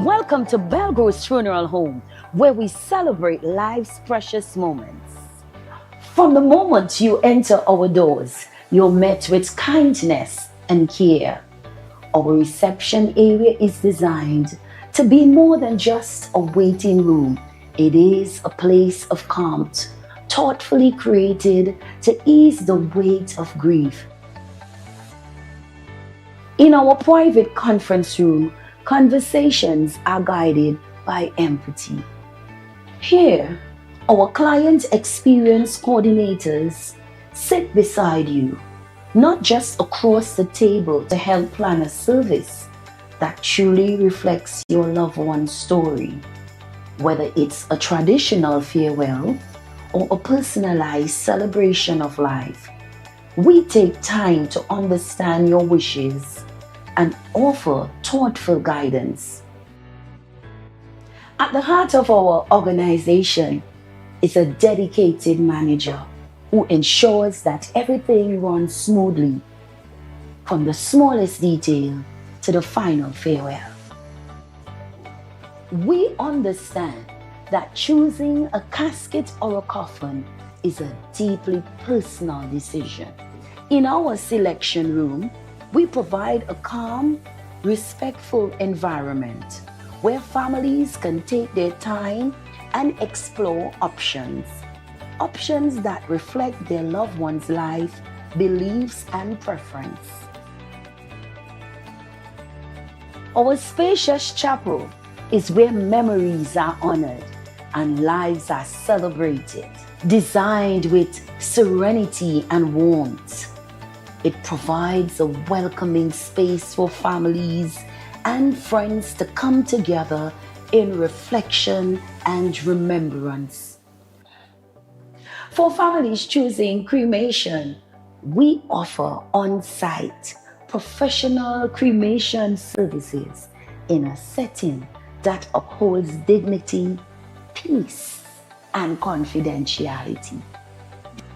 Welcome to Belgro's Funeral Home, where we celebrate life's precious moments. From the moment you enter our doors, you're met with kindness and care. Our reception area is designed to be more than just a waiting room. It is a place of calm, thoughtfully created to ease the weight of grief. In our private conference room, conversations are guided by empathy. Here, our client experience coordinators sit beside you, not just across the table, to help plan a service that truly reflects your loved one's story. Whether it's a traditional farewell or a personalized celebration of life, we take time to understand your wishes and offer thoughtful guidance. At the heart of our organization is a dedicated manager who ensures that everything runs smoothly, from the smallest detail to the final farewell. We understand that choosing a casket or a coffin is a deeply personal decision. In our selection room, we provide a calm, respectful environment where families can take their time and explore options that reflect their loved one's life, beliefs, and preference. Our spacious chapel is where memories are honored and lives are celebrated. Designed with serenity and warmth, it provides a welcoming space for families and friends to come together in reflection and remembrance. For families choosing cremation, we offer on-site professional cremation services in a setting that upholds dignity, peace, and confidentiality.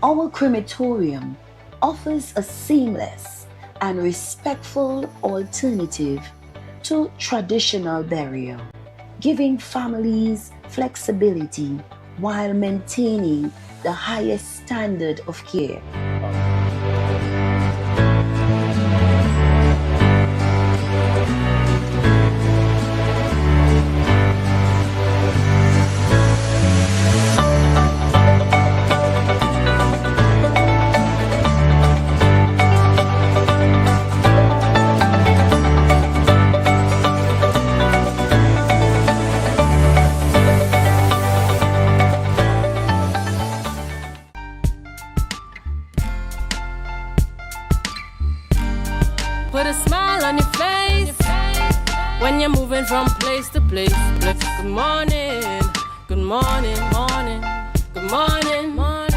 Our crematorium offers a seamless and respectful alternative to traditional burial, giving families flexibility while maintaining the highest standard of care. Put a smile on your face when you're moving from place to place. Good morning, good morning, morning, good morning, morning.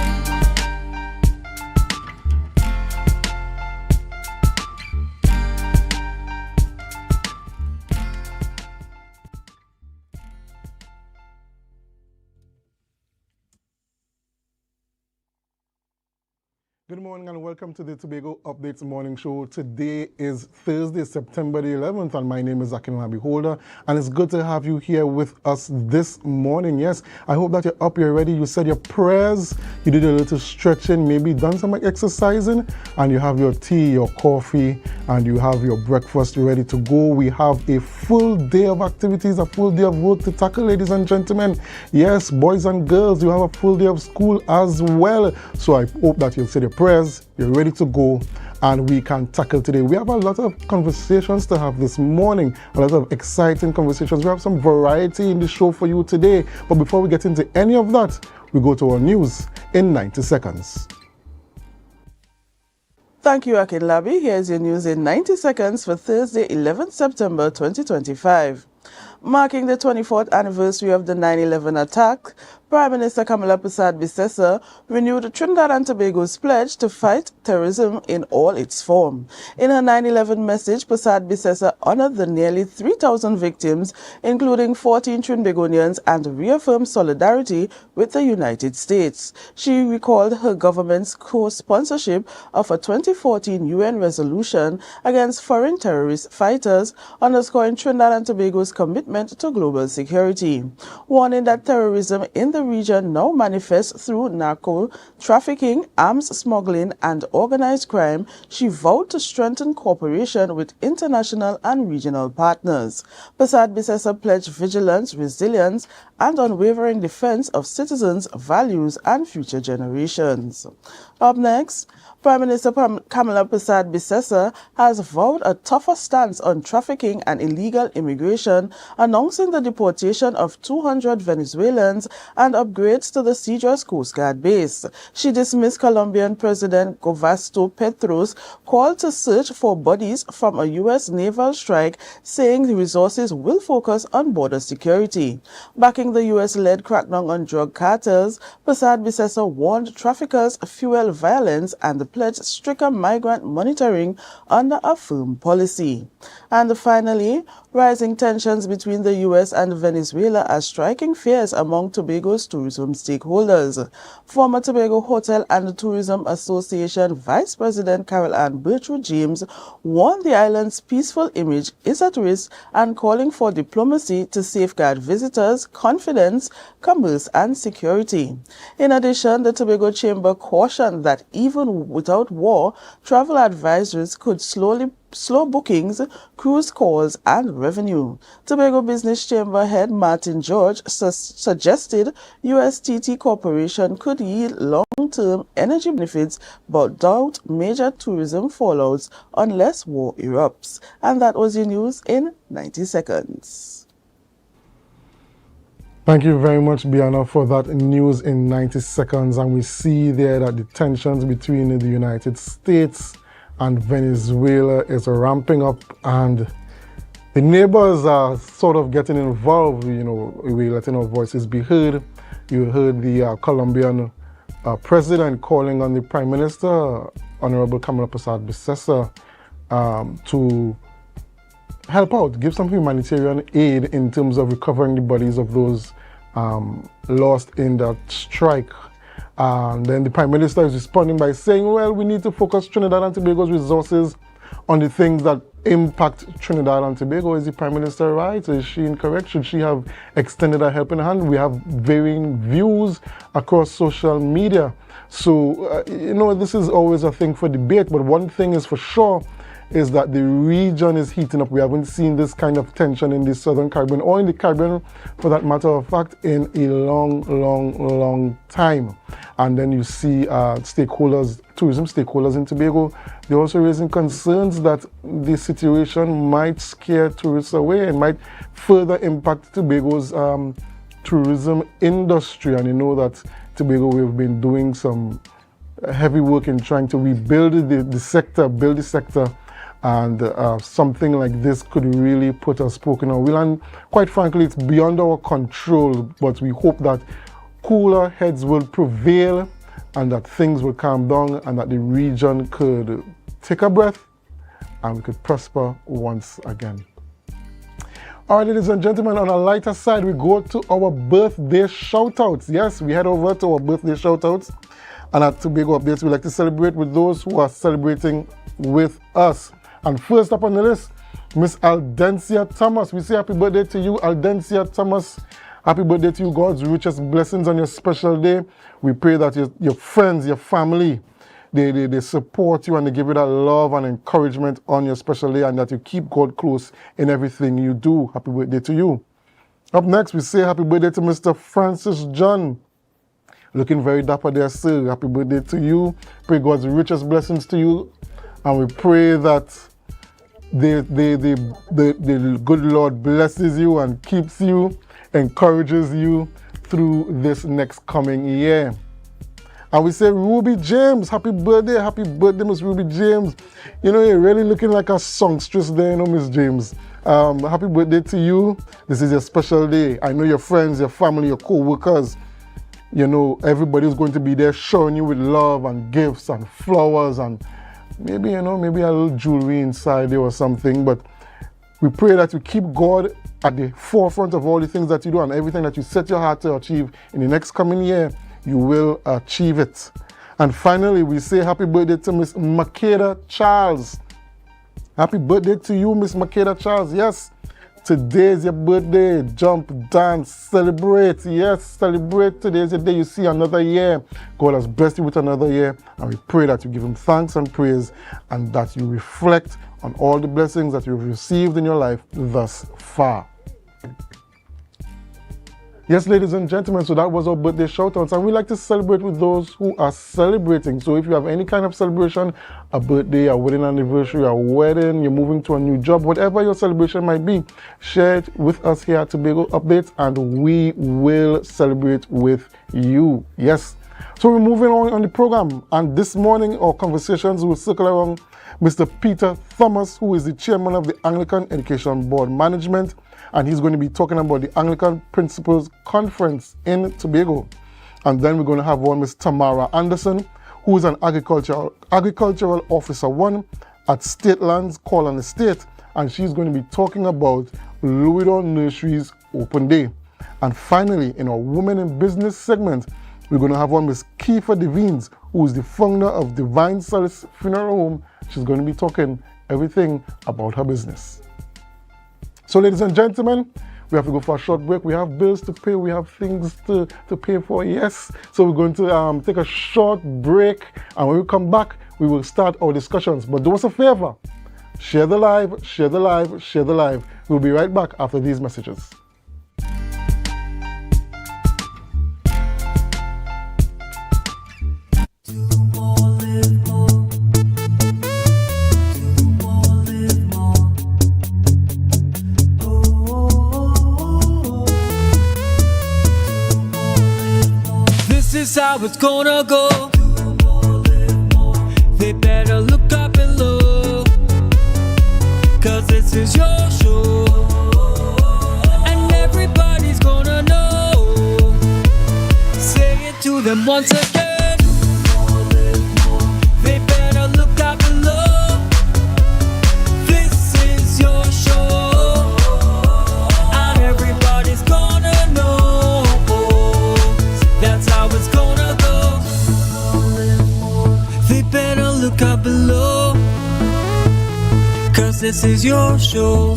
Good morning and welcome to the Tobago Updates Morning Show. Today is Thursday, September the 11th, and my name is Akinlabi Holder, and it's good to have you here with us this morning. Yes, I hope that you're up, you're ready, you said your prayers, you did a little stretching, maybe done some exercising, and you have your tea, your coffee, and you have your breakfast ready to go. We have a full day of activities, a full day of work to tackle, ladies and gentlemen. Yes, boys and girls, you have a full day of school as well. So I hope that you've said your prayers, you're ready to go, and we can tackle today. We have a lot of conversations to have this morning, a lot of exciting conversations. We have some variety in the show for you today. But before we get into any of that, we go to our news in 90 seconds. Thank you, Akinlabi. Here's your news in 90 seconds for Thursday, 11th September 2025. Marking the 24th anniversary of the 9/11 attack, Prime Minister Kamala Persad-Bissessar renewed Trinidad and Tobago's pledge to fight terrorism in all its form. In her 9/11 message, Persad-Bissessar honored the nearly 3,000 victims, including 14 Trinbagonians, and reaffirmed solidarity with the United States. She recalled her government's co-sponsorship of a 2014 UN resolution against foreign terrorist fighters, underscoring Trinidad and Tobago's commitment commitment to global security. Warning that terrorism in the region now manifests through narco trafficking, arms smuggling, and organized crime, she vowed to strengthen cooperation with international and regional partners. Prasad Bisesa pledged vigilance, resilience, and unwavering defense of citizens' values and future generations. Up next, Prime Minister Kamala Prasad Bisesa has vowed a tougher stance on trafficking and illegal immigration, announcing the deportation of 200 Venezuelans and upgrades to the Cedros Coast Guard base. She dismissed Colombian President Gustavo Petro's call to search for bodies from a U.S. naval strike, saying the resources will focus on border security. Backing the U.S.-led crackdown on drug cartels, Prasad Bisesa warned traffickers fuel violence and pledged stricter migrant monitoring under a firm policy. And finally, rising tensions between the U.S. and Venezuela are striking fears among Tobago's tourism stakeholders. Former Tobago Hotel and Tourism Association Vice President Carol Ann Bertrude James warned the island's peaceful image is at risk and calling for diplomacy to safeguard visitors' confidence, commerce, and security. In addition, the Tobago Chamber cautioned that even without war, travel advisors could slow bookings, cruise calls, and revenue. Tobago Business Chamber head Martin George suggested USTT Corporation could yield long-term energy benefits but doubt major tourism fallouts unless war erupts. And that was your news in 90 seconds. Thank you very much, Biana, for that news in 90 seconds. And we see there that the tensions between the United States and Venezuela is ramping up, and the neighbors are sort of getting involved. You know, we're letting our voices be heard. You heard the Colombian president calling on the Prime Minister, Honorable Kamala Prasad Bisesa, to help out, give some humanitarian aid in terms of recovering the bodies of those lost in that strike. And then the Prime Minister is responding by saying, well, we need to focus Trinidad and Tobago's resources on the things that impact Trinidad and Tobago. Is the Prime Minister right? Is she incorrect? Should she have extended a helping hand? We have varying views across social media. So, you know, this is always a thing for debate, but one thing is for sure is that the region is heating up. We haven't seen this kind of tension in the Southern Caribbean, or in the Caribbean for that matter of fact, in a long time. And then you see stakeholders, tourism stakeholders in Tobago, they're also raising concerns that the situation might scare tourists away and might further impact Tobago's tourism industry. And you know that Tobago, we've been doing some heavy work in trying to rebuild the sector, and something like this could really put a spoke in our wheel. And quite frankly, it's beyond our control, but we hope that cooler heads will prevail and that things will calm down and that the region could take a breath and we could prosper once again. All right, ladies and gentlemen, on a lighter side, we go to our birthday shout-outs. Yes, we head over to our birthday shout-outs. And at Tobago Updates, we like to celebrate with those who are celebrating with us. And first up on the list, Miss Aldencia Thomas. We say happy birthday to you, Aldencia Thomas. Happy birthday to you. God's richest blessings on your special day. We pray that your friends, your family, they support you and they give you that love and encouragement on your special day, and that you keep God close in everything you do. Happy birthday to you. Up next, we say happy birthday to Mr. Francis John. Looking very dapper there, sir. Happy birthday to you. Pray God's richest blessings to you. And we pray that the good Lord blesses you and keeps you, encourages you through this next coming year. And we say, Ruby James, happy birthday, Miss Ruby James. You know, you're really looking like a songstress there, you know, Miss James. Happy birthday to you. This is your special day. I know your friends, your family, your co-workers, you know, everybody's going to be there showing you with love and gifts and flowers and maybe, you know, maybe a little jewelry inside there or something. But we pray that you keep God at the forefront of all the things that you do, and everything that you set your heart to achieve in the next coming year, you will achieve it. And finally, we say happy birthday to Miss Makeda Charles. Happy birthday to you, Miss Makeda Charles. Yes, Today is your birthday. Jump, dance, celebrate. Yes, celebrate. Today is your day. You see another year. God has blessed you with another year. And we pray that you give him thanks and praise and that you reflect on all the blessings that you've received in your life thus far. Yes, ladies and gentlemen, so that was our birthday shout-outs, and we like to celebrate with those who are celebrating. So if you have any kind of celebration, a birthday, a wedding anniversary, a wedding, you're moving to a new job, whatever your celebration might be, share it with us here at Tobago Updates, and we will celebrate with you. Yes. So we're moving on the program, and this morning our conversations will circle around Mr. Peter Thomas, who is the chairman of the Anglican Education Board Management, and he's going to be talking about the Anglican Principals Conference in Tobago. And then we're going to have one Ms. Tamara Anderson, who is an agricultural officer 1 at State Lands Call on Estate, and she's going to be talking about Louisdon Nursery's Open Day. And finally, in our Women in Business segment, we're going to have one Ms. Kiefer Devines, who is the founder of Divine Solace Funeral Home. She's going to be talking everything about her business. So ladies and gentlemen, we have to go for a short break. We have bills to pay. We have things to pay for, yes. So we're going to take a short break. And when we come back, we will start our discussions. But do us a favor. Share the live, share the live, share the live. We'll be right back after these messages. This is how it's gonna go. They better look up and low, 'cause this is your show, and everybody's gonna know. Say it to them once again. They better look up and low. This is your show, and everybody's gonna know. That's how it's gonna go. They better look up below, 'cause this is your show.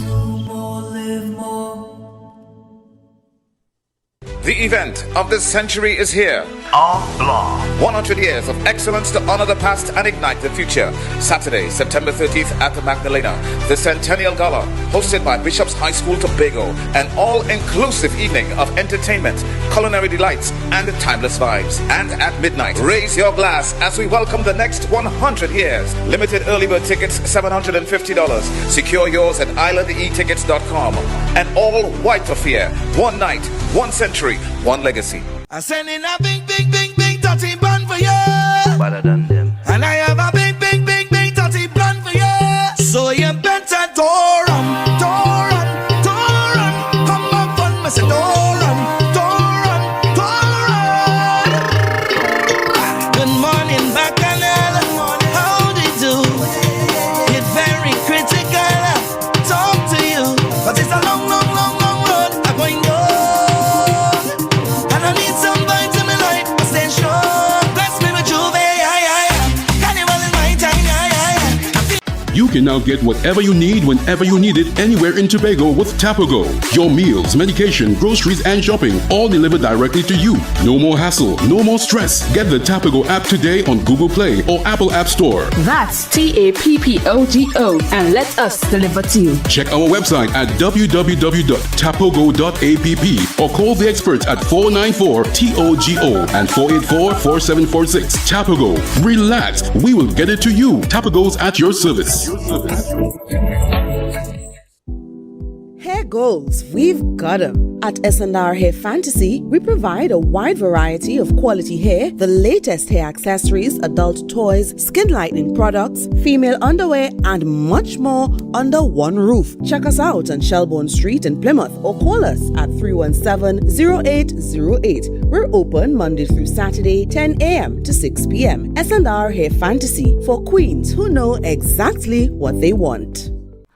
The event of this century is here. AMPLIA. 100 years of excellence to honor the past and ignite the future. Saturday, September 30th at the Magdalena. The Centennial Gala, hosted by Bishop's High School Tobago. An all-inclusive evening of entertainment, culinary delights, and timeless vibes. And at midnight, raise your glass as we welcome the next 100 years. Limited early bird tickets, $750. Secure yours at islandetickets.com. An all-white affair. One night, one century, one legacy. I send in a big, big, big, big dirty bun for you. Better than them. And I have a big, big, big, big dirty plan for you. So you better door run. Come on, fun, me say door run. Good morning, Bacchanal. How do you do? It's very critical. Talk to you, but it's a long road. I'm going go. And I need somebody to me life. I stay sure. Bless me with Juve. Carnival is my time. You can now get whatever you need whenever you need it anywhere in Tobago with Tobago. Your meals, medication, groceries, and shopping all delivered directly to you. No more hassle, no more stress. Get the Tobago app today on Google Play or Apple App Store. That's TAPPOGO, and let us deliver to you. Check our website at www.tapogo.app or call the experts at 494-TOGO and 484-4746. Tobago. Relax, we will get it to you. Tobago's at your service. Hair goals, we've got them. At S&R Hair Fantasy, we provide a wide variety of quality hair, the latest hair accessories, adult toys, skin lightening products, female underwear, and much more under one roof. Check us out on Shelbourne Street in Plymouth or call us at 317-0808. We're open Monday through Saturday, 10 a.m. to 6 p.m. S&R Hair Fantasy for queens who know exactly what they want.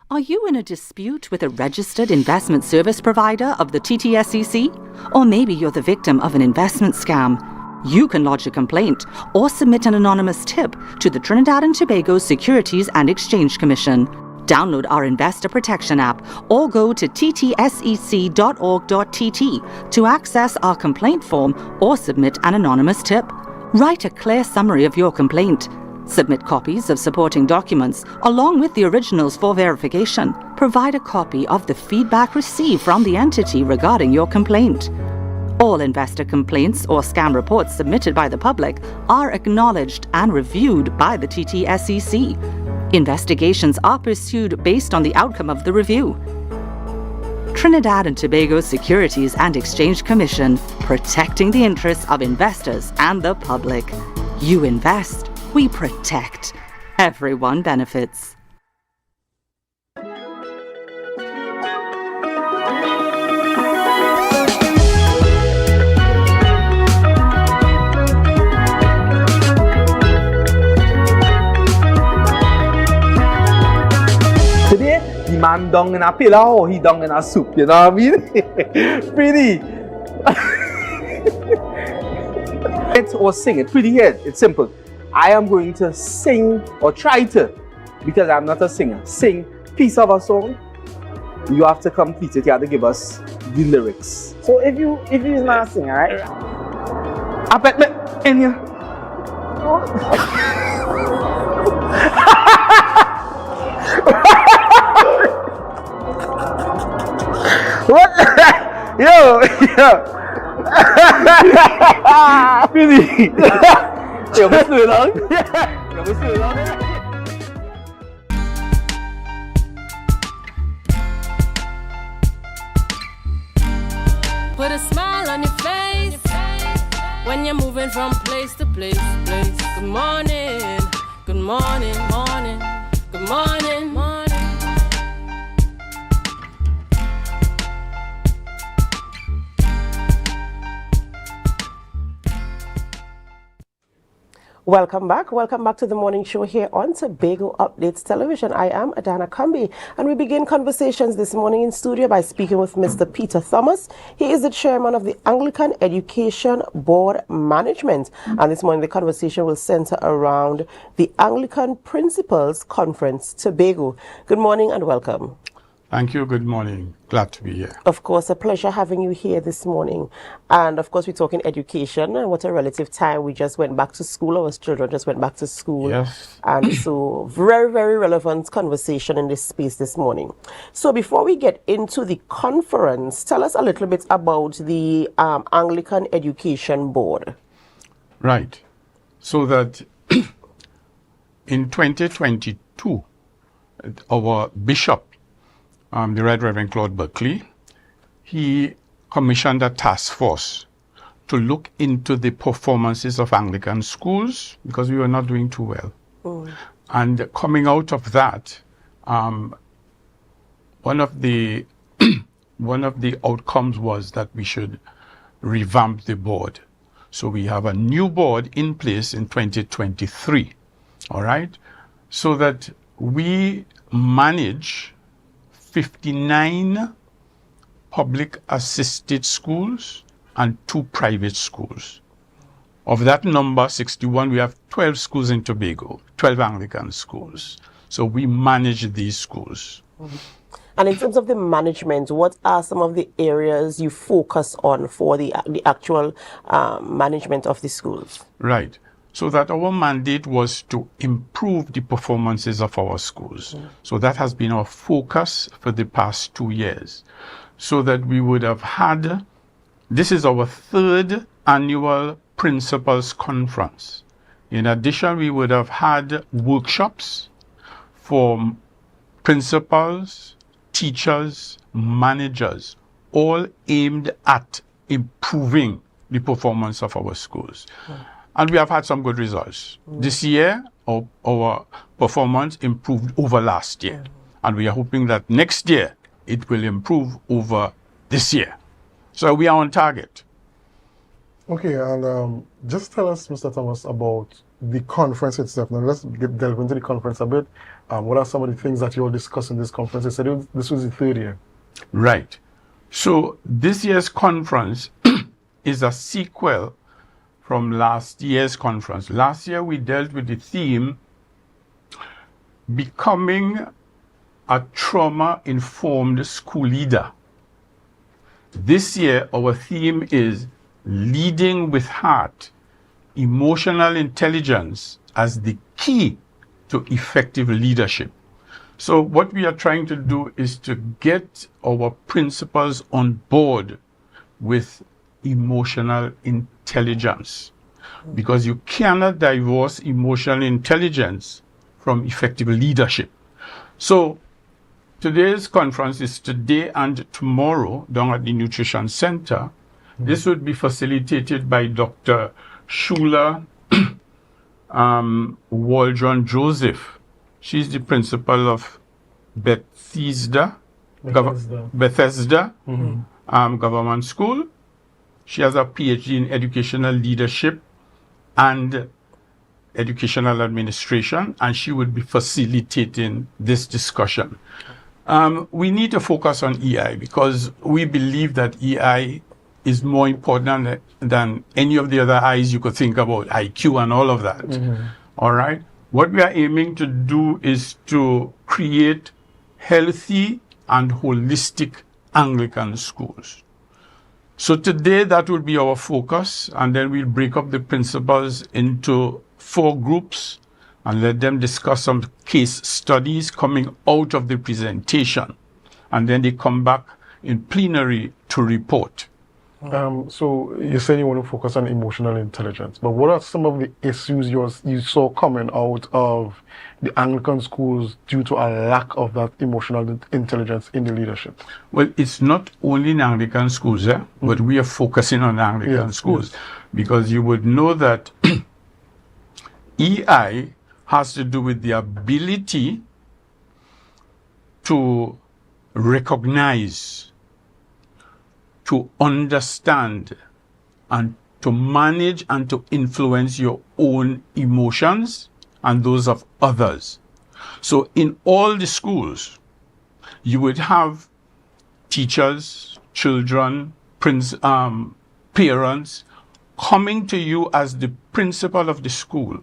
Are you in a dispute with a registered investment service provider of the TTSEC? Or maybe you're the victim of an investment scam? You can lodge a complaint or submit an anonymous tip to the Trinidad and Tobago Securities and Exchange Commission. Download our Investor Protection app or go to ttsec.org.tt to access our complaint form or submit an anonymous tip. Write a clear summary of your complaint. Submit copies of supporting documents along with the originals for verification. Provide a copy of the feedback received from the entity regarding your complaint. All investor complaints or scam reports submitted by the public are acknowledged and reviewed by the TTSEC. Investigations are pursued based on the outcome of the review. Trinidad and Tobago Securities and Exchange Commission, protecting the interests of investors and the public. You invest, we protect. Everyone benefits. Today, the man dung in a pillar or he dung in a soup, you know what I mean? Pretty. It or sing it, pretty here, it's simple. I am going to sing or try to, because I'm not a singer, sing piece of a song. You have to complete it, you have to give us the lyrics. So if you're not a singer, right? I bet me in here. What? Yo. Really? Yo, what's going on? Yo, what's going on? Put a smile on your face when you're moving from place to place. Good morning, good morning, morning, good morning, morning. Welcome back to the morning show here on Tobago Updates Television. I am Adana Kambi, and we begin conversations this morning in studio by speaking with Mr. Peter Thomas. He is the chairman of the Anglican Education Board Management, and this morning the conversation will center around the Anglican Principals Conference Tobago. Good morning and welcome. Thank you. Good morning. Glad to be here. Of course, a pleasure having you here this morning. And of course, we're talking education, and what a relative time. We just went back to school. Our children just went back to school. Yes. And so very, very relevant conversation in this space this morning. So before we get into the conference, tell us a little bit about the Anglican Education Board. Right. So that in 2022, our bishop, the Right Reverend Claude Berkeley, he commissioned a task force to look into the performances of Anglican schools because we were not doing too well. And coming out of that, one of the outcomes was that we should revamp the board. So we have a new board in place in 2023, all right? So that we manage 59 public assisted schools and 2 private schools. Of that number, 61, we have 12 schools in Tobago, 12 Anglican schools. So we manage these schools. And in terms of the management, what are some of the areas you focus on for the actual management of the schools? Right. So that our mandate was to improve the performances of our schools. So that has been our focus for the past 2 years. So that we would have had, this is our 3rd annual Principals Conference. In addition, we would have had workshops for principals, teachers, managers, all aimed at improving the performance of our schools. And we have had some good results. This year, our performance improved over last year. And we are hoping that next year, it will improve over this year. So we are on target. Okay, and just tell us, Mr. Thomas, about the conference itself. Now let's delve into the conference a bit. What are some of the things that you'll discuss in this conference? You said this was the 3rd year. Right. So this year's conference is a sequel from last year's conference. Last year we dealt with the theme, becoming a trauma-informed school leader. This year, our theme is Leading with Heart, Emotional Intelligence as the Key to Effective Leadership. So what we are trying to do is to get our principals on board with emotional intelligence, because you cannot divorce emotional intelligence from effective leadership. So today's conference is today and tomorrow down at the Nutrition Center. This would be facilitated by Dr. Shula Waldron Joseph. She's the principal of Bethesda Government School. She has a PhD in educational leadership and educational administration, and she would be facilitating this discussion. We need to focus on EI because we believe that EI is more important than any of the other I's you could think about, IQ and all of that. All right? What we are aiming to do is to create healthy and holistic Anglican schools. So today that will be our focus, and then we'll break up the principals into 4 groups and let them discuss some case studies coming out of the presentation. And then they come back in plenary to report. So you said you want to focus on emotional intelligence, but what are some of the issues you saw coming out of the Anglican schools due to a lack of that emotional intelligence in the leadership? Well, it's not only in Anglican schools, but we are focusing on Anglican schools, because you would know that EI has to do with the ability to recognize, to understand, and to manage and to influence your own emotions and those of others. So in all the schools, you would have teachers, children, parents coming to you as the principal of the school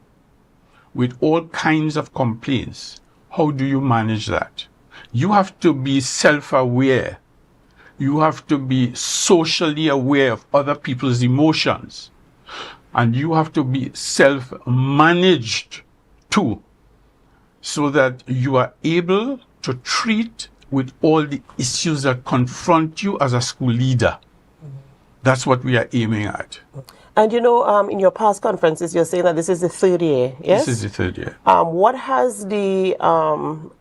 with all kinds of complaints. How do you manage that? You have to be self-aware. You have to be socially aware of other people's emotions. And you have to be self-managed too, so that you are able to treat with all the issues that confront you as a school leader. That's what we are aiming at. And you know, in your past conferences, you're saying that this is the 3rd year, yes? This is the 3rd year. What has the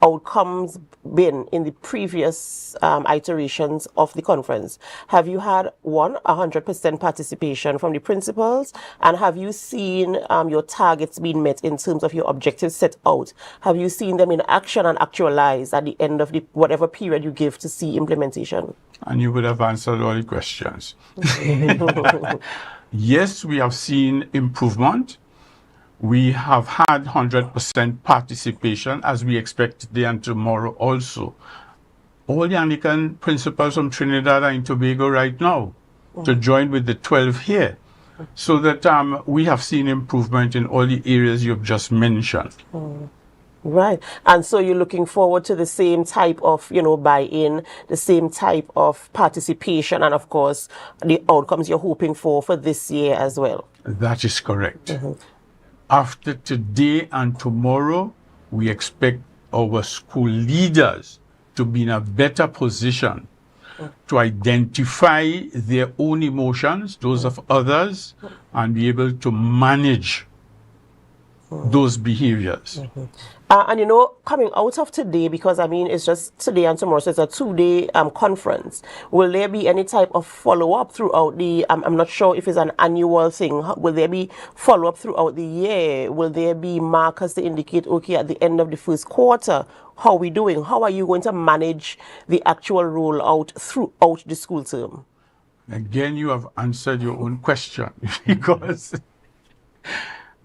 outcomes been in the previous iterations of the conference? Have you had 100% participation from the principals? And have you seen your targets being met in terms of your objectives set out? Have you seen them in action and actualized at the end of the whatever period you give to see implementation? And you would have answered all the questions. Yes, we have seen improvement. We have had 100% participation, as we expect today and tomorrow also. All the Anglican principals from Trinidad and Tobago right now to join with the 12 here, so that we have seen improvement in all the areas you've just mentioned. Right. And so you're looking forward to the same type of, buy-in, the same type of participation, and of course, the outcomes you're hoping for this year as well. That is correct. After today and tomorrow, we expect our school leaders to be in a better position to identify their own emotions, those of others, and be able to manage those behaviors. And coming out of today, because it's just today and tomorrow, so it's a 2-day conference. Will there be any type of follow-up throughout the, I'm not sure if it's an annual thing, will there be follow-up throughout the year? Will there be markers to indicate, okay, at the end of the first quarter, how are we doing? How are you going to manage the actual rollout throughout the school term? Again, you have answered your own question, because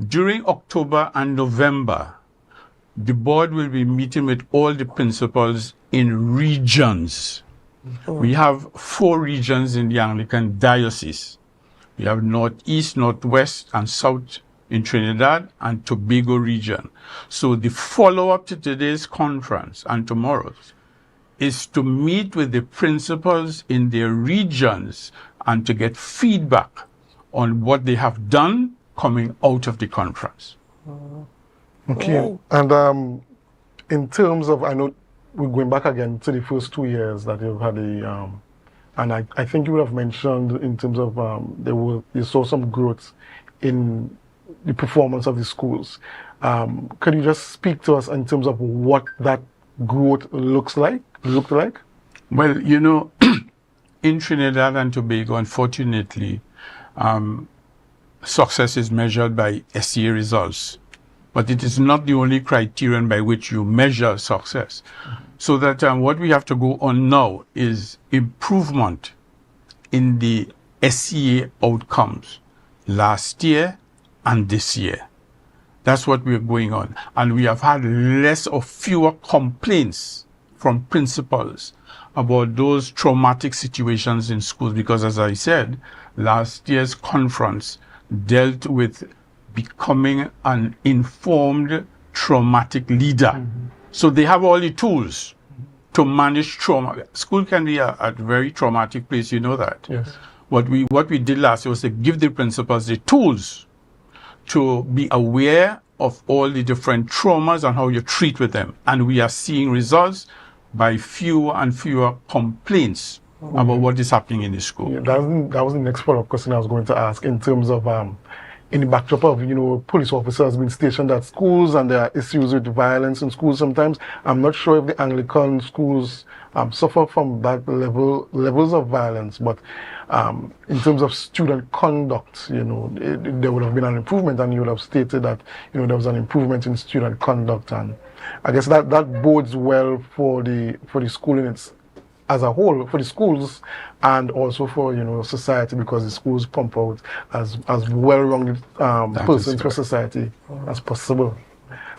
during October and November, the board will be meeting with all the principals in regions. We have 4 regions in the Anglican diocese. We have Northeast, Northwest, and South in Trinidad and Tobago region. So the follow-up to today's conference and tomorrow's is to meet with the principals in their regions and to get feedback on what they have done coming out of the conference. Okay. And in terms of, I know we're going back again to the first 2 years that you've had and I think you would have mentioned in terms of you saw some growth in the performance of the schools. Can you just speak to us in terms of what that growth looked like? Well, you know, in Trinidad and Tobago, unfortunately, success is measured by SEA results, but it is not the only criterion by which you measure success. So that what we have to go on now is improvement in the SEA outcomes last year and this year. That's what we're going on. And we have had less or fewer complaints from principals about those traumatic situations in schools, because as I said, last year's conference dealt with becoming an informed traumatic leader. So they have all the tools to manage trauma. School can be a very traumatic place, you know that. Yes. What we did last year was to give the principals the tools to be aware of all the different traumas and how you treat with them. And we are seeing results by fewer and fewer complaints about what is happening in the school. Yeah, that was the next follow-up question I was going to ask in terms of in the backdrop of, you know, police officers being stationed at schools and there are issues with violence in schools sometimes. I'm not sure if the Anglican schools suffer from that levels of violence, but in terms of student conduct, you know, there would have been an improvement, and you would have stated that, you know, there was an improvement in student conduct, and I guess that bodes well for the school in its as a whole, for the schools and also for, you know, society, because the schools pump out as well-rounded persons for society as possible.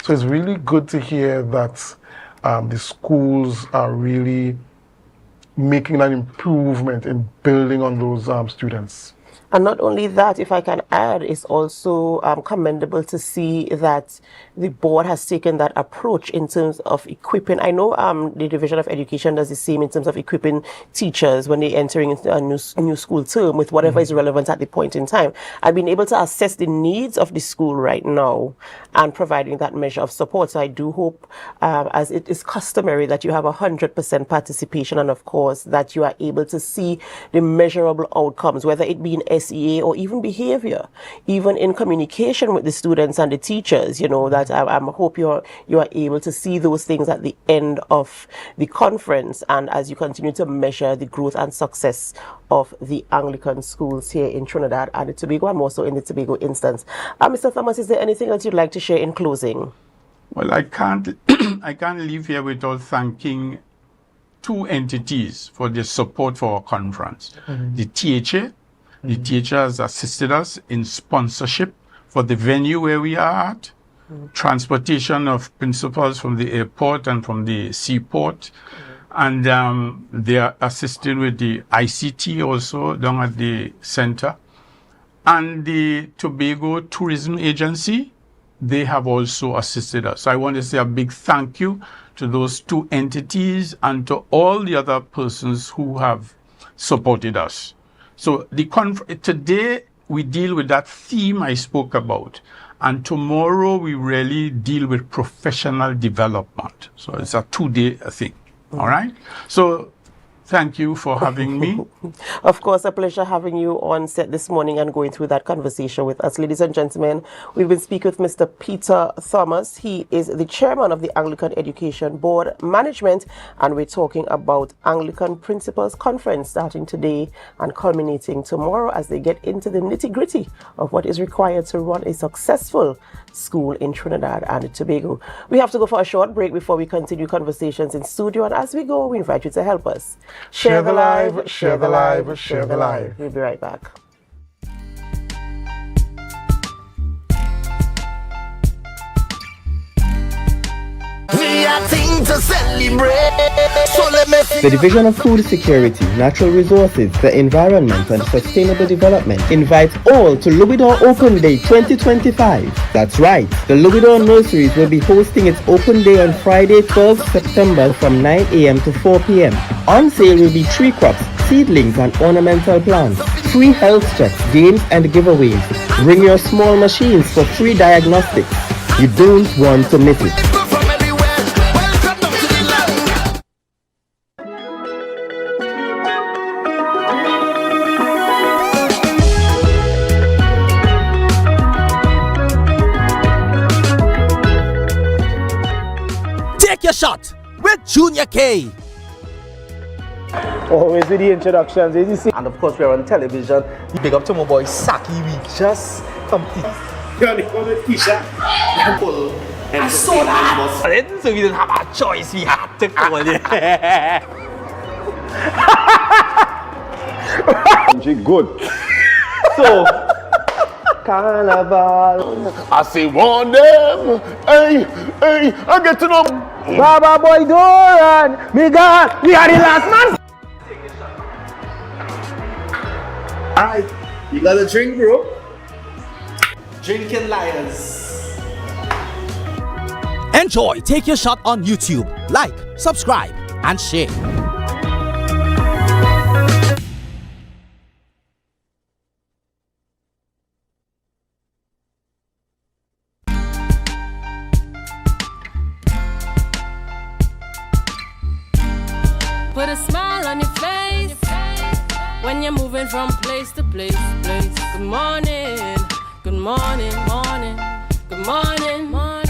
So it's really good to hear that the schools are really making an improvement in building on those students. And not only that, if I can add, it's also commendable to see that the board has taken that approach in terms of equipping. I know the Division of Education does the same in terms of equipping teachers when they're entering into a new school term with whatever is relevant at the point in time. I've been able to assess the needs of the school right now and providing that measure of support. So I do hope, as it is customary, that you have 100% participation, and of course that you are able to see the measurable outcomes, whether it be in SEA or even behavior, even in communication with the students and the teachers, you know, that I hope you are able to see those things at the end of the conference, and as you continue to measure the growth and success of the Anglican schools here in Trinidad and Tobago, and also in the Tobago instance. Mr. Thomas, is there anything else you'd like to share in closing? Well, I can't leave here without thanking two entities for their support for our conference. The THA. The THA has assisted us in sponsorship for the venue where we are at, transportation of principals from the airport and from the seaport, and they are assisting with the ICT also down at the center. And the Tobago Tourism Agency, they have also assisted us. So I want to say a big thank you to those two entities and to all the other persons who have supported us. So today we deal with that theme I spoke about, and tomorrow we really deal with professional development. So it's a 2-day thing. All right. So thank you for having me. Of course, a pleasure having you on set this morning and going through that conversation with us. Ladies and gentlemen, we've been speaking with Mr. Peter Thomas. He is the chairman of the Anglican Education Board Management, and we're talking about Anglican Principals Conference starting today and culminating tomorrow as they get into the nitty-gritty of what is required to run a successful school in Trinidad and Tobago. We have to go for a short break before we continue conversations in studio, and as we go, we invite you to help us. Share the live, share the live, share the live. We'll be right back. We a thing to celebrate. So let me see. The Division of Food Security, Natural Resources, the Environment and Sustainable Development invites all to Louisdor Open Day 2025. That's right, the Louisdor Nurseries will be hosting its Open Day on Friday, 12th September from 9 a.m. to 4 p.m. On sale will be tree crops, seedlings and ornamental plants, free health checks, games and giveaways. Bring your small machines for free diagnostics. You don't want to miss it. Take your shot with Junior K. Always with the introductions, as you see. And of course, we're on television. You big up to my boy Saki. We just complete. I saw that. So we didn't have a choice. We had to call it. Good. So, Carnival. I say, warn them. Hey, I get to know. Baba boy, Doran. Me God, we are the last man. Alright, you got a drink, bro? Drinking liars. Enjoy Take Your Shot on YouTube. Like, subscribe, and share. Put a smile on your face when you're moving from place to place. Good morning, good morning, morning, good morning, morning.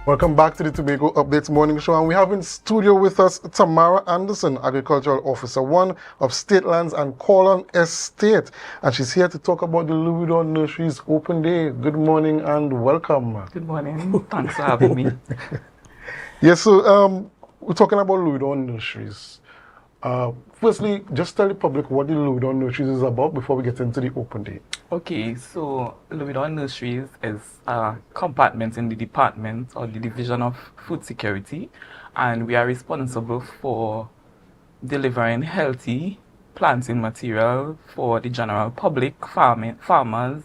Welcome back to the Tobago Updates Morning Show, and we have in studio with us Tamara Anderson, Agricultural Officer 1 of State Lands and Corlon Estate, and she's here to talk about the Louisdor Nurseries Open Day. Good morning and welcome. Good morning. Thanks for having me. Yes, so we're talking about Louisdor Nurseries. Firstly, just tell the public what the Louisdor Nurseries is about before we get into the Open Day. Okay, so Louisdor Nurseries is a compartment in the department or the Division of Food Security, and we are responsible for delivering healthy planting material for the general public, farmers,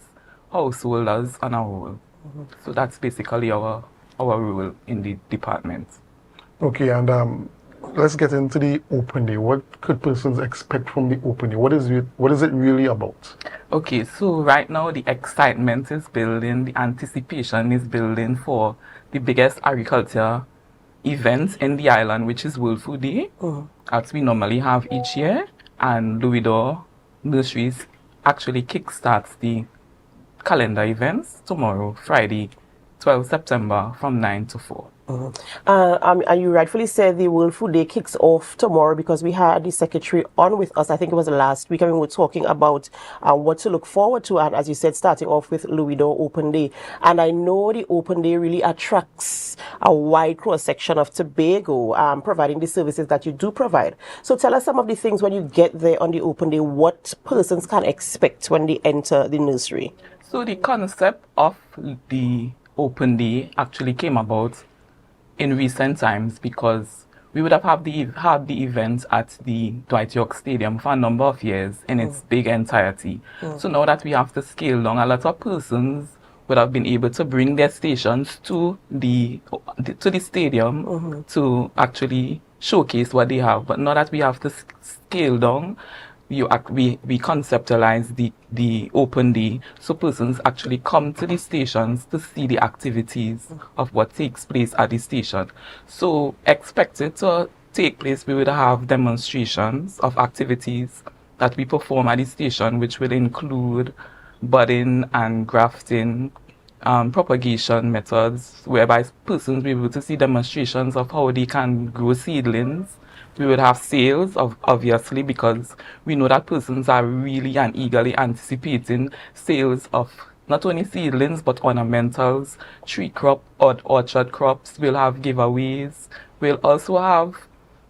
householders, and our whole. So that's basically our role in the department. Okay, and let's get into the Open Day. What could persons expect from the Open Day? What is it really about? Okay, so right now the excitement is building, the anticipation is building for the biggest agriculture event in the island, which is World Food Day, as we normally have each year. And Louisdor Nurseries actually kickstarts the calendar events tomorrow, Friday, 12 September from 9 to 4. And you rightfully said the World Food Day kicks off tomorrow because we had the secretary on with us. I think it was last week, and we were talking about what to look forward to, and as you said, starting off with Louisdor Open Day. And I know the Open Day really attracts a wide cross-section of Tobago, providing the services that you do provide. So tell us some of the things when you get there on the Open Day, what persons can expect when they enter the nursery. So the concept of the Open Day actually came about in recent times because we would have had the event at the Dwight York Stadium for a number of years in its big entirety. So now that we have to scale down, a lot of persons would have been able to bring their stations to the stadium to actually showcase what they have. But now that we have to scale down, we conceptualize the Open Day, so persons actually come to the stations to see the activities of what takes place at the station. So expected to take place, we would have demonstrations of activities that we perform at the station, which will include budding and grafting, propagation methods, whereby persons will be able to see demonstrations of how they can grow seedlings. We would have sales, obviously, because we know that persons are really and eagerly anticipating sales of not only seedlings but ornamentals, tree crop or orchard crops. We'll have giveaways. We'll also have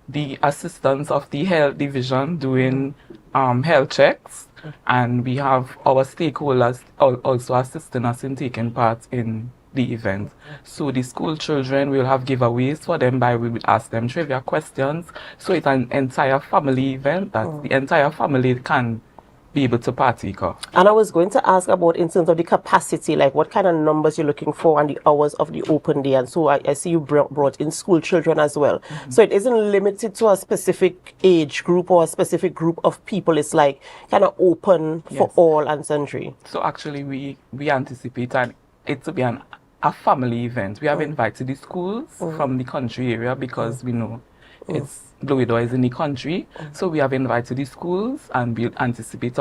the assistance of the health division doing health checks, and we have our stakeholders also assisting us in taking part in the event. So the school children will have giveaways for them by we will ask them trivia questions. So it's an entire family event that the entire family can be able to partake of. And I was going to ask about in terms of the capacity, like what kind of numbers you're looking for and the hours of the open day. And so I see you brought in school children as well. So it isn't limited to a specific age group or a specific group of people. It's like kind of open for all and sundry. So actually we anticipate it to be a family event. We have invited the schools from the country area because we know it's Louisdor is in the country, so we have invited the schools, and we anticipate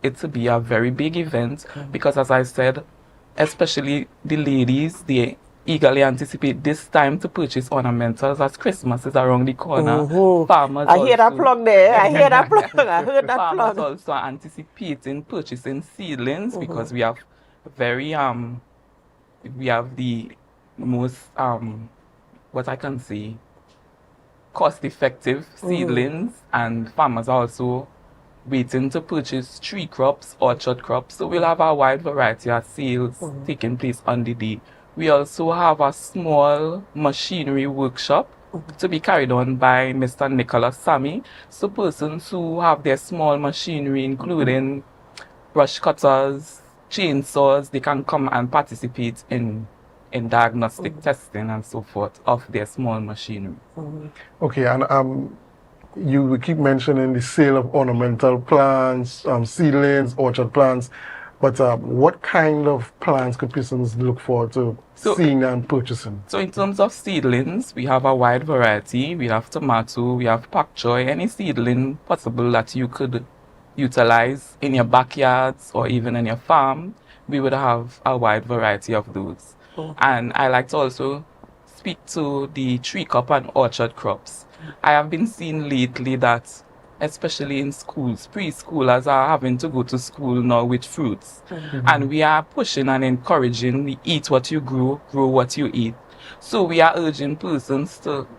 it to be a very big event because, as I said, especially the ladies, they eagerly anticipate this time to purchase ornamentals as Christmas is around the corner. Farmers I hear that plug there. I hear that plug. I heard that Farmers plug. also are anticipating purchasing seedlings because we have we have the most what I can say cost-effective seedlings, and farmers are also waiting to purchase tree crops, orchard crops. So we'll have a wide variety of sales taking place on the day. We also have a small machinery workshop to be carried on by Mr. Nicholas Sammy. So persons who have their small machinery, including brush cutters, chainsaws, they can come and participate in diagnostic testing and so forth of their small machinery. Okay, and you keep mentioning the sale of ornamental plants, seedlings, orchard plants, but what kind of plants could persons look forward to seeing and purchasing? So in terms of seedlings, we have a wide variety. We have tomato, we have pak choy, any seedling possible that you could utilize in your backyards or even in your farm. We would have a wide variety of those. And I like to also speak to the tree crop and orchard crops. I have been seeing lately that, especially in schools, preschoolers are having to go to school now with fruits. And we are pushing and encouraging the eat what you grow, grow what you eat. So we are urging persons to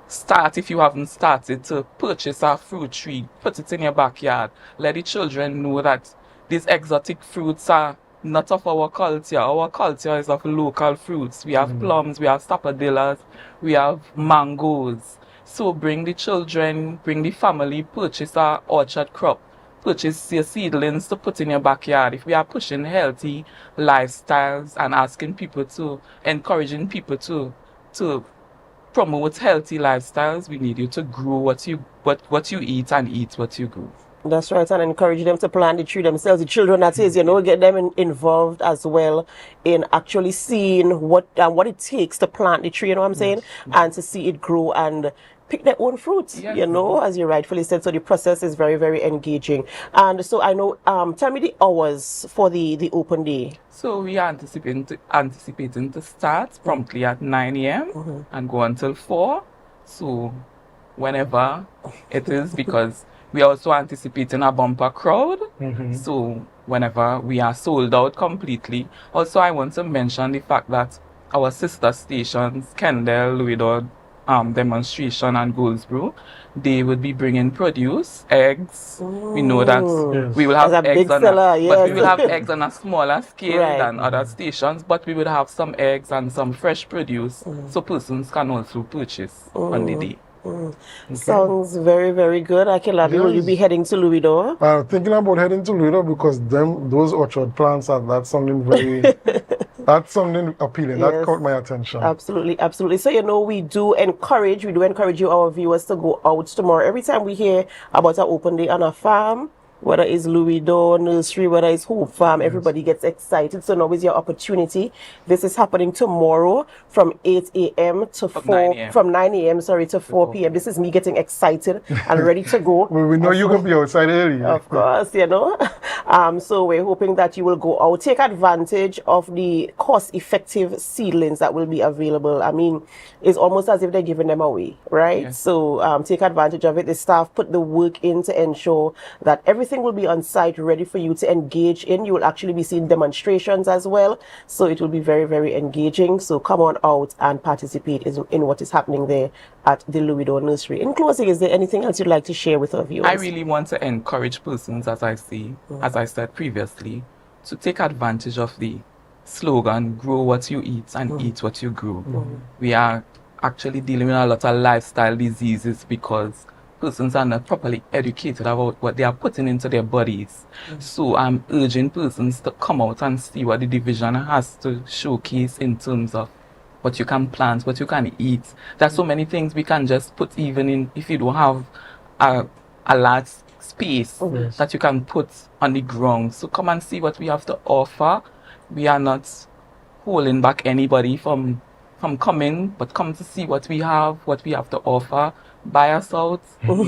start, if you haven't started, to purchase a fruit tree, put it in your backyard. Let the children know that these exotic fruits are not of our culture. Our culture is of local fruits. We have plums, we have sapodillas, we have mangoes. So bring the children, bring the family, purchase our orchard crop, purchase your seedlings to put in your backyard. If we are pushing healthy lifestyles and asking people to, encouraging people to promote healthy lifestyles, we need you to grow what you eat and eat what you grow. That's right, and encourage them to plant the tree themselves. The children, that is, get them involved as well in actually seeing what it takes to plant the tree, you know what I'm saying? And to see it grow and pick their own fruits, as you rightfully said. So the process is very, very engaging. And so I know, tell me the hours for the open day. So we are anticipating to start promptly at 9 a.m. and go until 4. So whenever it is, because we are also anticipating a bumper crowd. So whenever we are sold out completely. Also, I want to mention the fact that our sister stations, Kendall, Louisdor, Demonstration and Goldsboro, they would be bringing produce, eggs. We know that we will have eggs but we will have eggs on a smaller scale than other stations, but we would have some eggs and some fresh produce so persons can also purchase on the day. Sounds very, very good. Will you be heading to Louisdor? Thinking about heading to Louisdor because those orchard plants that's something very that's something appealing. That caught my attention. Absolutely, absolutely. So we do encourage you, our viewers, to go out tomorrow. Every time we hear about an open day on a farm, whether it's Louisdor Nursery, whether it's Hope Farm, everybody gets excited. So now is your opportunity. This is happening tomorrow from 8 a.m. to 4, from 9 a.m. to 4 p.m. This is me getting excited and ready to go. We know you can be outside early. Of course, So we're hoping that you will go out, take advantage of the cost-effective seedlings that will be available. I mean, it's almost as if they're giving them away, right? Yes. So take advantage of it. The staff put the work in to ensure that everything will be on site, ready for you to engage in. You will actually be seeing demonstrations as well. So it will be very, very engaging. So come on out and participate in what is happening there at the Louisdore Nursery. In closing, is there anything else you'd like to share with our viewers? I really want to encourage persons, as I said previously, to take advantage of the slogan, grow what you eat and eat what you grow. We are actually dealing with a lot of lifestyle diseases because persons are not properly educated about what they are putting into their bodies. So I'm urging persons to come out and see what the division has to showcase in terms of what you can plant, what you can eat. There's so many things we can just put even in, if you don't have a large space that you can put on the ground. So come and see what we have to offer. We are not holding back anybody from coming, but come to see what we have to offer. Buy us out,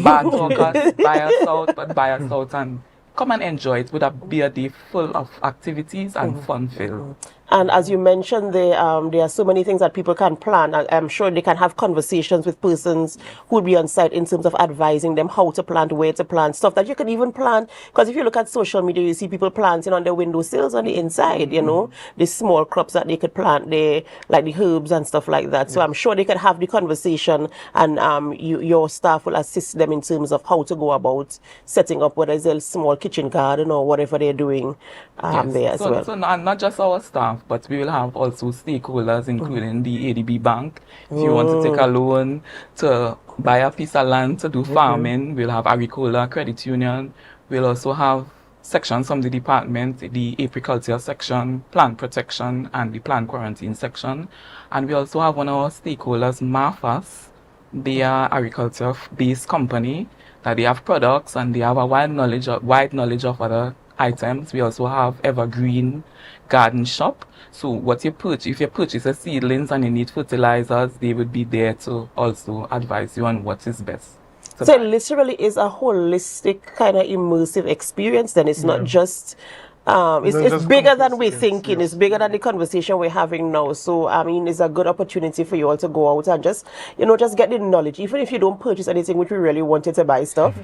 bad talkers, buy us out, but buy us out and come and enjoy it. Would be a day full of activities and fun filled. And as you mentioned, there are so many things that people can plan. I'm sure they can have conversations with persons who will be on site in terms of advising them how to plant, where to plant, stuff that you can even plant. Because if you look at social media, you see people planting on their windowsills on the inside, you know, the small crops that they could plant there, like the herbs and stuff like that. So I'm sure they can have the conversation, and your staff will assist them in terms of how to go about setting up, whether it's a small kitchen garden or whatever they're doing there as well. So not just our staff, but we will have also stakeholders, including the ADB Bank. If you want to take a loan to buy a piece of land to do farming, we'll have Agricola Credit Union. We'll also have sections from the department, the apiculture section, plant protection, and the plant quarantine section. And we also have one of our stakeholders, Marfas. They are agriculture-based company that they have products and they have a wide knowledge of other items. We also have Evergreen Garden Shop. So what you purchase, if you purchase a seedlings and you need fertilizers, they would be there to also advise you on what is best. So it literally is a holistic kind of immersive experience. Then it's not just it's bigger than we're thinking. It's bigger than the conversation we're having now. So I mean, it's a good opportunity for you all to go out and just get the knowledge. Even if you don't purchase anything, which we really wanted to buy stuff,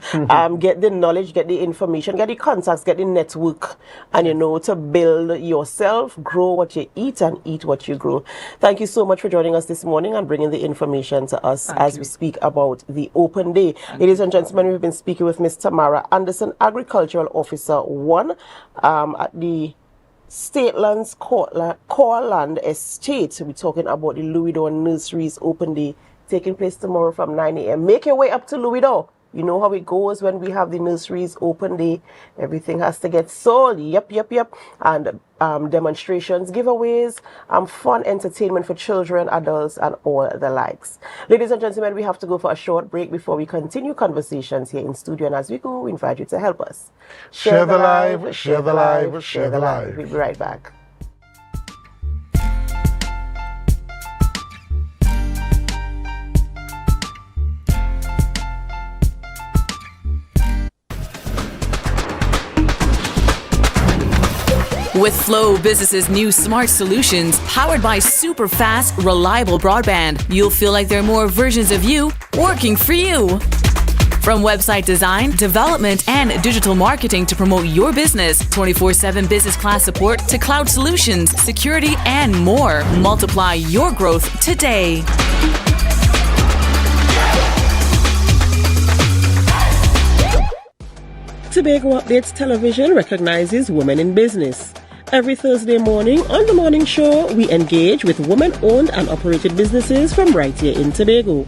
get the knowledge, get the information, get the contacts, get the network, and to build yourself, grow what you eat, and eat what you grow. Thank you so much for joining us this morning and bringing the information to us as we speak about the open day. Ladies and gentlemen, we've been speaking with Ms. Tamara Anderson, Agricultural Officer 1. At the State Lands Core Land Estate. We're talking about the Louisdore Nurseries Open Day taking place tomorrow from 9 a.m. Make your way up to Louisdore. You know how it goes when we have the nurseries open day. Everything has to get sold. Yep. And demonstrations, giveaways, fun entertainment for children, adults, and all the likes. Ladies and gentlemen, we have to go for a short break before we continue conversations here in studio. And as we go, we invite you to help us. Share the live, share the live, share the live. We'll be right back. With Flow Business's new smart solutions powered by super fast, reliable broadband, you'll feel like there are more versions of you working for you. From website design, development, and digital marketing to promote your business, 24/7 business class support to cloud solutions, security, and more. Multiply your growth today. Tobago Updates Television recognizes women in business. Every Thursday morning on The Morning Show, we engage with women-owned and operated businesses from right here in Tobago.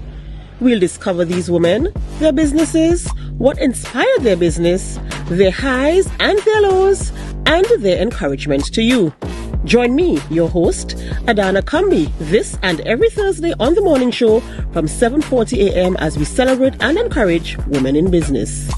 We'll discover these women, their businesses, what inspired their business, their highs and their lows, and their encouragement to you. Join me, your host, Adana Kambi, this and every Thursday on The Morning Show from 7:40 a.m. as we celebrate and encourage women in business.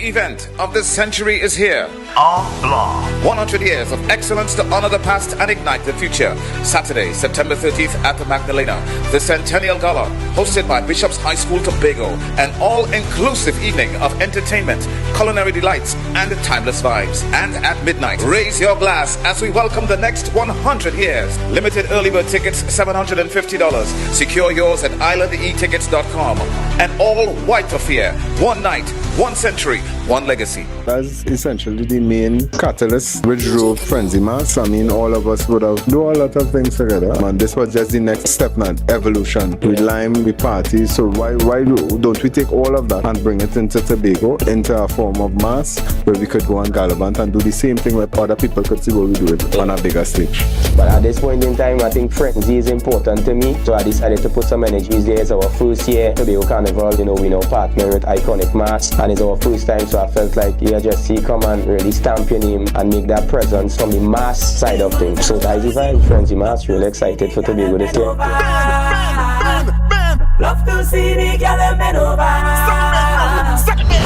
event of the century is here. AMPLIA. 100 years of excellence to honor the past and ignite the future. Saturday, September 30th at the Magdalena. The Centennial Gala, hosted by Bishop's High School, Tobago. An all-inclusive evening of entertainment, culinary delights, and timeless vibes. And at midnight, raise your glass as we welcome the next 100 years. Limited early bird tickets, $750. Secure yours at islandetickets.com. An all-white affair. One night, one century, one legacy. That's essentially the main catalyst which drove Frenzy Mass. I mean, all of us would have done a lot of things together. And this was just the next step now, evolution. We lime, we party. So why don't we take all of that and bring it into Tobago, into a form of mass where we could go on Gallivant and do the same thing where other people could see what we do it on a bigger stage. But at this point in time, I think Frenzy is important to me. So I decided to put some energies there. It's our first year Tobago Carnival. You know, we now partner with Iconic Mass. And it's our first time, so I felt like, yeah, just see, come and really stamp your name and make that presence from the mass side of things. So that's the vibe, Frenzy Mass. Really excited for Tobago this year. Love to see the girl bend over. Suck me,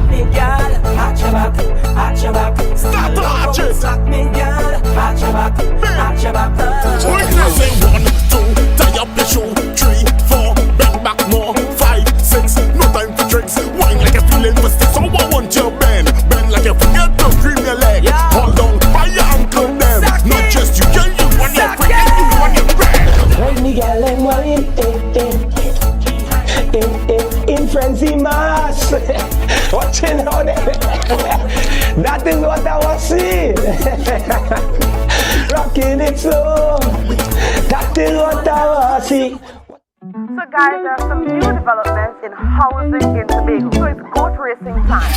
me girl. Arch your back, arch your back. Start to arch it. Suck me, girl. Arch your back, arch your back. Say 1, 2, tie up your shoe. 3, 4, bend back more. 5, 6, no time for tricks. Wine like a feeling for sticks. So I want you bend like you forget to cream your leg. Hold on by your ankle them. Not just you, girl, you want your friend, you want your friend. Hold me, girl, and wine, in Frenzy Mass. Watching out there. That is what I was seeing. Rocking it slow. That is what I was seeing. So guys, there are some new developments in housing in Tobago. So it's goat racing time.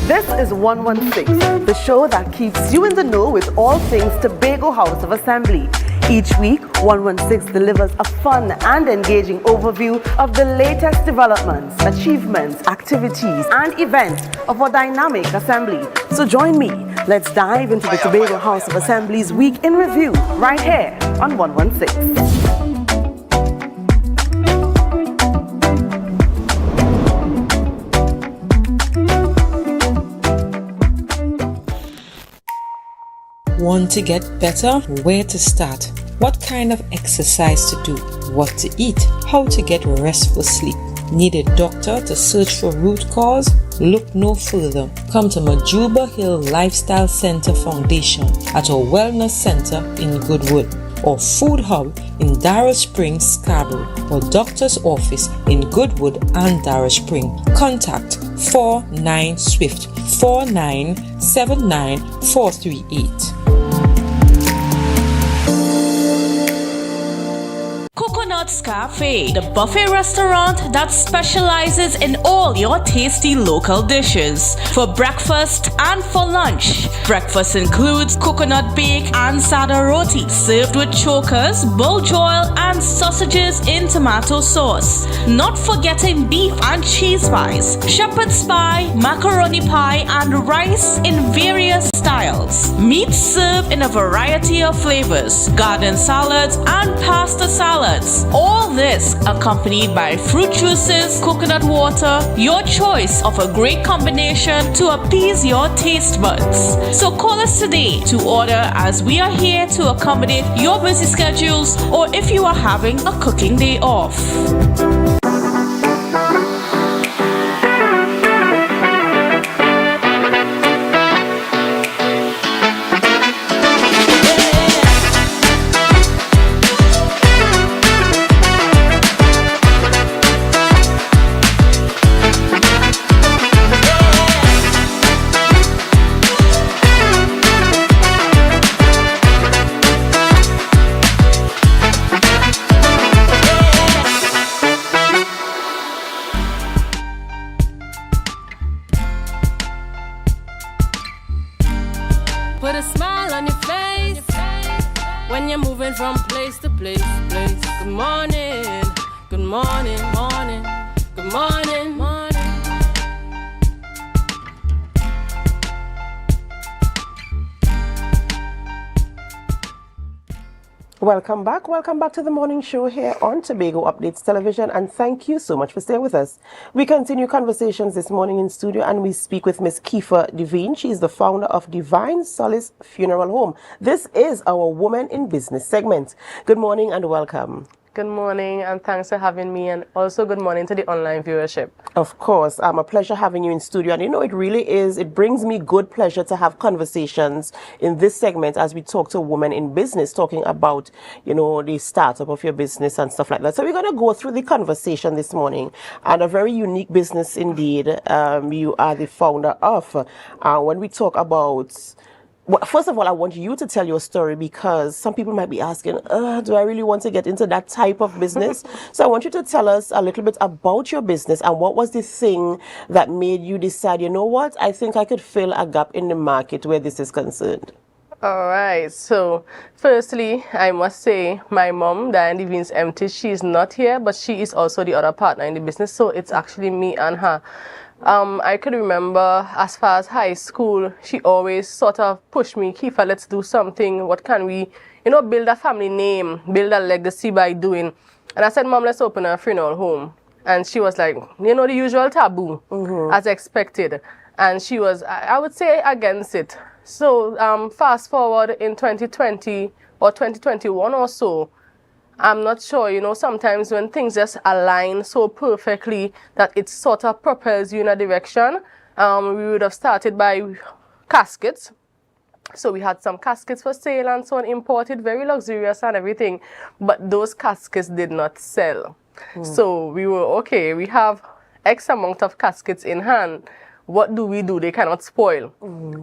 This is 116, the show that keeps you in the know with all things Tobago House of Assembly. Each week, 116 delivers a fun and engaging overview of the latest developments, achievements, activities, and events of our dynamic assembly. So join me. Let's dive into the Tobago House of Assembly's Week in Review right here on 116. Want to get better? Where to start? What kind of exercise to do? What to eat? How to get restful sleep? Need a doctor to search for root cause? Look no further. Come to Majuba Hill Lifestyle Center Foundation at our Wellness Center in Goodwood, or Food Hub in Darrell Springs, Scarborough, or Doctor's Office in Goodwood and Darrell Springs. Contact 49 Swift 4979 438. Coconut's Cafe, the buffet restaurant that specializes in all your tasty local dishes. For breakfast and for lunch. Breakfast includes coconut bake and sada roti, served with chokers, bull joil, and sausages in tomato sauce. Not forgetting beef and cheese pies, shepherd's pie, macaroni pie, and rice in various styles. Meat served in a variety of flavors, garden salads, and pasta salads. All this accompanied by fruit juices, coconut water, your choice of a great combination to appease your taste buds. So call us today to order, as we are here to accommodate your busy schedules or if you are having a cooking day off. Put a smile on your face when you're moving from place to place. Good morning, good morning, morning, good morning, morning. Welcome back to the morning show here on Tobago Updates Television, and thank you so much for staying with us. We continue conversations this morning in studio, and we speak with Miss Kiefer Devine. She is the founder of Divine Solace Funeral Home. This is our Woman in Business segment. Good morning and welcome. Good morning, and thanks for having me, and also good morning to the online viewership. Of course, a pleasure having you in studio, and it really is, it brings me good pleasure to have conversations in this segment as we talk to women in business, talking about, the startup of your business and stuff like that. So we're going to go through the conversation this morning, and a very unique business indeed you are the founder of. When we talk about, well, first of all, I want you to tell your story, because some people might be asking, do I really want to get into that type of business? So I want you to tell us a little bit about your business and what was the thing that made you decide, I think I could fill a gap in the market where this is concerned. All right. So firstly, I must say my mom, Diane Devine's empty. She's not here, but she is also the other partner in the business. So it's actually me and her. I could remember as far as high school, she always sort of pushed me, Kiefer, let's do something. What can we, build a family name, build a legacy by doing? And I said, Mom, let's open a funeral home. And she was like, the usual taboo, as expected. And she was, I would say, against it. So fast forward in 2020 or 2021 or so, I'm not sure, sometimes when things just align so perfectly that it sort of propels you in a direction. We would have started by caskets. So we had some caskets for sale and so on, imported, very luxurious and everything. But those caskets did not sell. So we were, okay, we have X amount of caskets in hand. What do we do? They cannot spoil.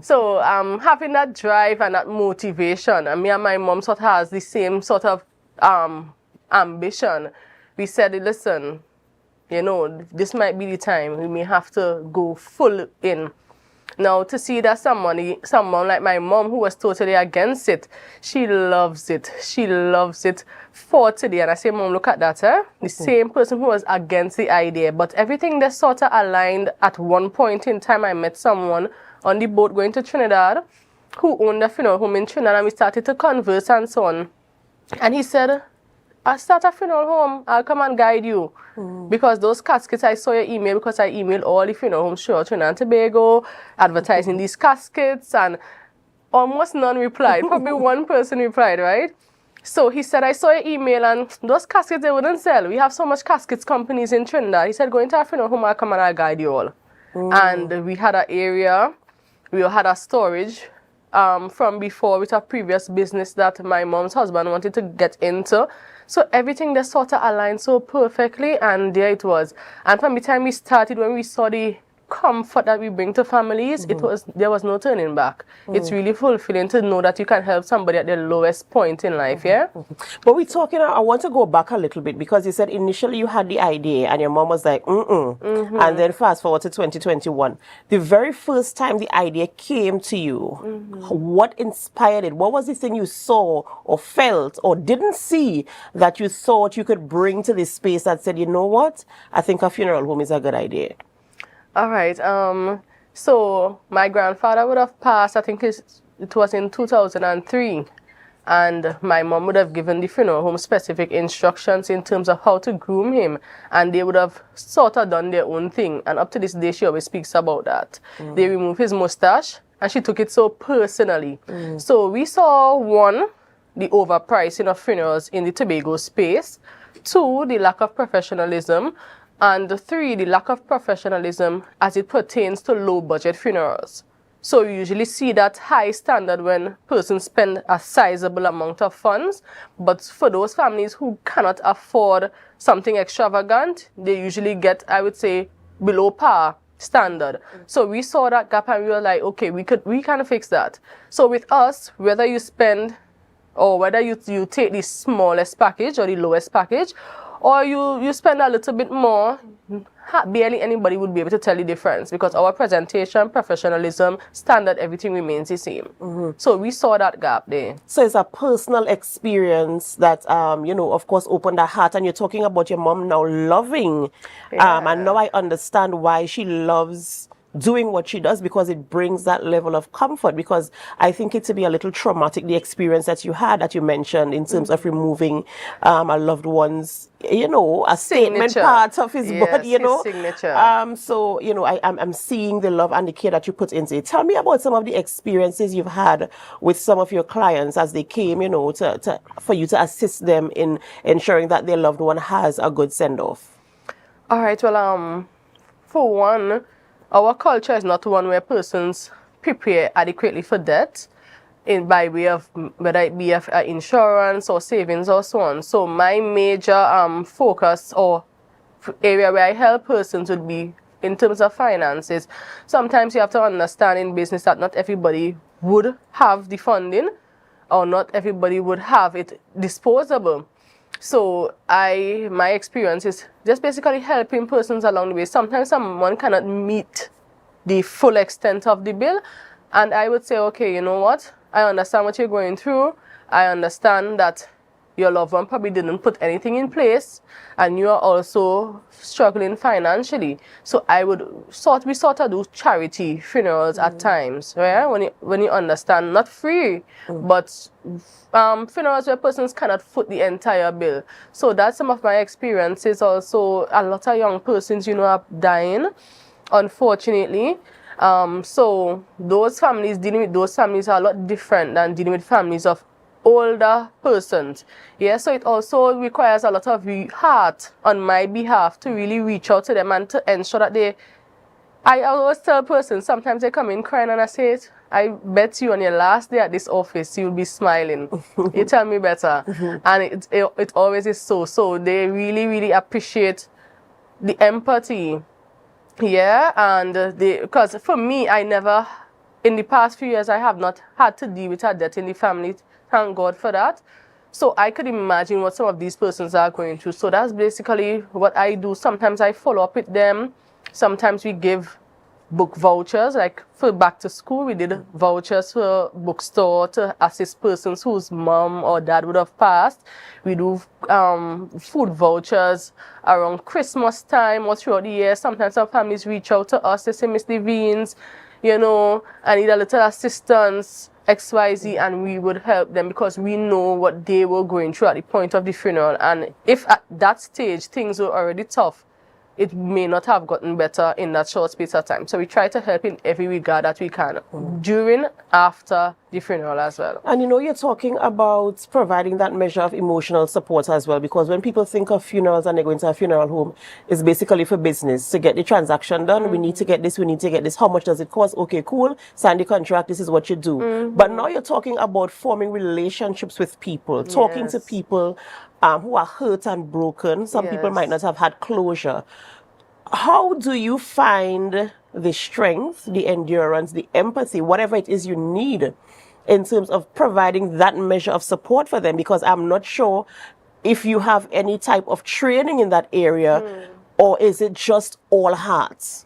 So having that drive and that motivation, and me and my mom sort of has the same sort of ambition. We said, listen, this might be the time. We may have to go full in. Now, to see that someone like my mom, who was totally against it, she loves it. She loves it for today. And I say, Mom, look at that, huh? The same person who was against the idea. But everything that sort of aligned. At one point in time, I met someone on the boat going to Trinidad who owned a funeral home in Trinidad, and we started to converse and so on. And he said, I'll start a funeral home. I'll come and guide you. Because those caskets, I saw your email, because I emailed all the funeral homes throughout Trinidad and Tobago, advertising these caskets, and almost none replied. Probably one person replied, right? So he said, I saw your email, and those caskets, they wouldn't sell. We have so much caskets companies in Trinidad. He said, go into a funeral home, I'll come and I'll guide you all. And we had an area, we had a storage from before with a previous business that my mom's husband wanted to get into. So everything that sort of aligned so perfectly, and there it was. And from the time we started, when we saw the comfort that we bring to families, there was no turning back. It's really fulfilling to know that you can help somebody at their lowest point in life, yeah? But we're talking, I want to go back a little bit, because you said initially you had the idea and your mom was like, and then fast forward to 2021. The very first time the idea came to you, what inspired it? What was the thing you saw or felt or didn't see that you thought you could bring to this space that said, I think a funeral home is a good idea? All right. So my grandfather would have passed, I think it was in 2003. And my mom would have given the funeral home specific instructions in terms of how to groom him. And they would have sort of done their own thing. And up to this day, she always speaks about that. They removed his mustache, and she took it so personally. So we saw, one, the overpricing of funerals in the Tobago space. Two, the lack of professionalism. And three, the lack of professionalism as it pertains to low-budget funerals. So you usually see that high standard when persons spend a sizable amount of funds. But for those families who cannot afford something extravagant, they usually get, I would say, below par standard. So we saw that gap and we were like, okay, we can fix that. So with us, whether you spend or whether you take the smallest package or the lowest package, or you spend a little bit more, barely anybody would be able to tell the difference, because our presentation, professionalism, standard, everything remains the same. So we saw that gap there. So it's a personal experience that, of course, opened her heart. And you're talking about your mom now loving. And now I understand why she loves doing what she does because it brings that level of comfort. Because I think it to be a little traumatic, the experience that you had, that you mentioned, in terms of removing a loved one's, you know, a statement part of his body, you know. His signature. So, you know, I'm seeing the love and the care that you put into it. Tell me about some of the experiences you've had with some of your clients as they came, you know, for you to assist them in ensuring that their loved one has a good send-off. All right, well, for one, our culture is not one where persons prepare adequately for death by way of whether it be of insurance or savings or so on. So my major focus or area where I help persons would be in terms of finances. Sometimes you have to understand in business that not everybody would have the funding, or not everybody would have it disposable. So my experience is just basically helping persons along the way. Sometimes someone cannot meet the full extent of the bill, and I would say, okay, you know what? I understand what you're going through. I understand that your loved one probably didn't put anything in place, and you are also struggling financially. So we sort of do charity funerals at times, right? When you understand, not free, but funerals where persons cannot foot the entire bill. So that's some of my experiences. Also, a lot of young persons, you know, are dying, unfortunately. So dealing with those families are a lot different than dealing with families of older persons. Yeah, so it also requires a lot of heart on my behalf to really reach out to them and to ensure that I always tell persons, sometimes they come in crying and I say, I bet you on your last day at this office, you'll be smiling. You tell me better. And it always is so. So they really, really appreciate the empathy. Yeah, and because for me, in the past few years, I have not had to deal with a death in the family. Thank God for that. So I could imagine what some of these persons are going through. So that's basically what I do. Sometimes I follow up with them. Sometimes we give book vouchers, like for back to school, we did vouchers for bookstore to assist persons whose mom or dad would have passed. We do food vouchers around Christmas time or throughout the year. Sometimes some families reach out to us, they say, Miss Levines, you know, I need a little assistance, XYZ, and we would help them because we know what they were going through at the point of the funeral. And if at that stage things were already tough, it may not have gotten better in that short space of time. So we try to help in every regard that we can, during, after the funeral as well. And you know, you're talking about providing that measure of emotional support as well, because when people think of funerals and they're going to a funeral home, it's basically for business. To get the transaction done, we need to get this, we need to get this. How much does it cost? Okay, cool. Sign the contract, this is what you do. But now you're talking about forming relationships with people, talking to people who are hurt and broken. Some people might not have had closure. How do you find the strength, the endurance, the empathy, whatever it is you need in terms of providing that measure of support for them? Because I'm not sure if you have any type of training in that area, or is it just all hearts?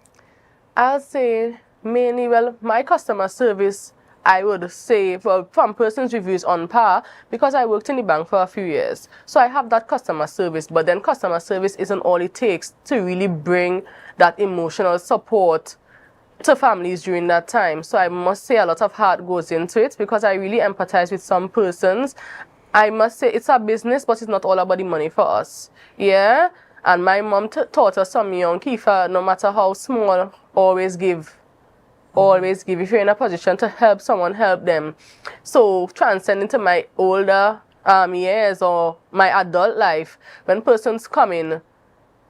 I'll say mainly, well, my customer service, I would say, from persons' reviews on par, because I worked in the bank for a few years. So I have that customer service, but then customer service isn't all it takes to really bring that emotional support to families during that time. So I must say a lot of heart goes into it, because I really empathize with some persons. I must say it's a business, but it's not all about the money for us. Yeah? And my mom taught us some young Kifa, no matter how small, always give. Always give. If you're in a position to help someone, help them. So transcending to my older years or my adult life, when persons come in,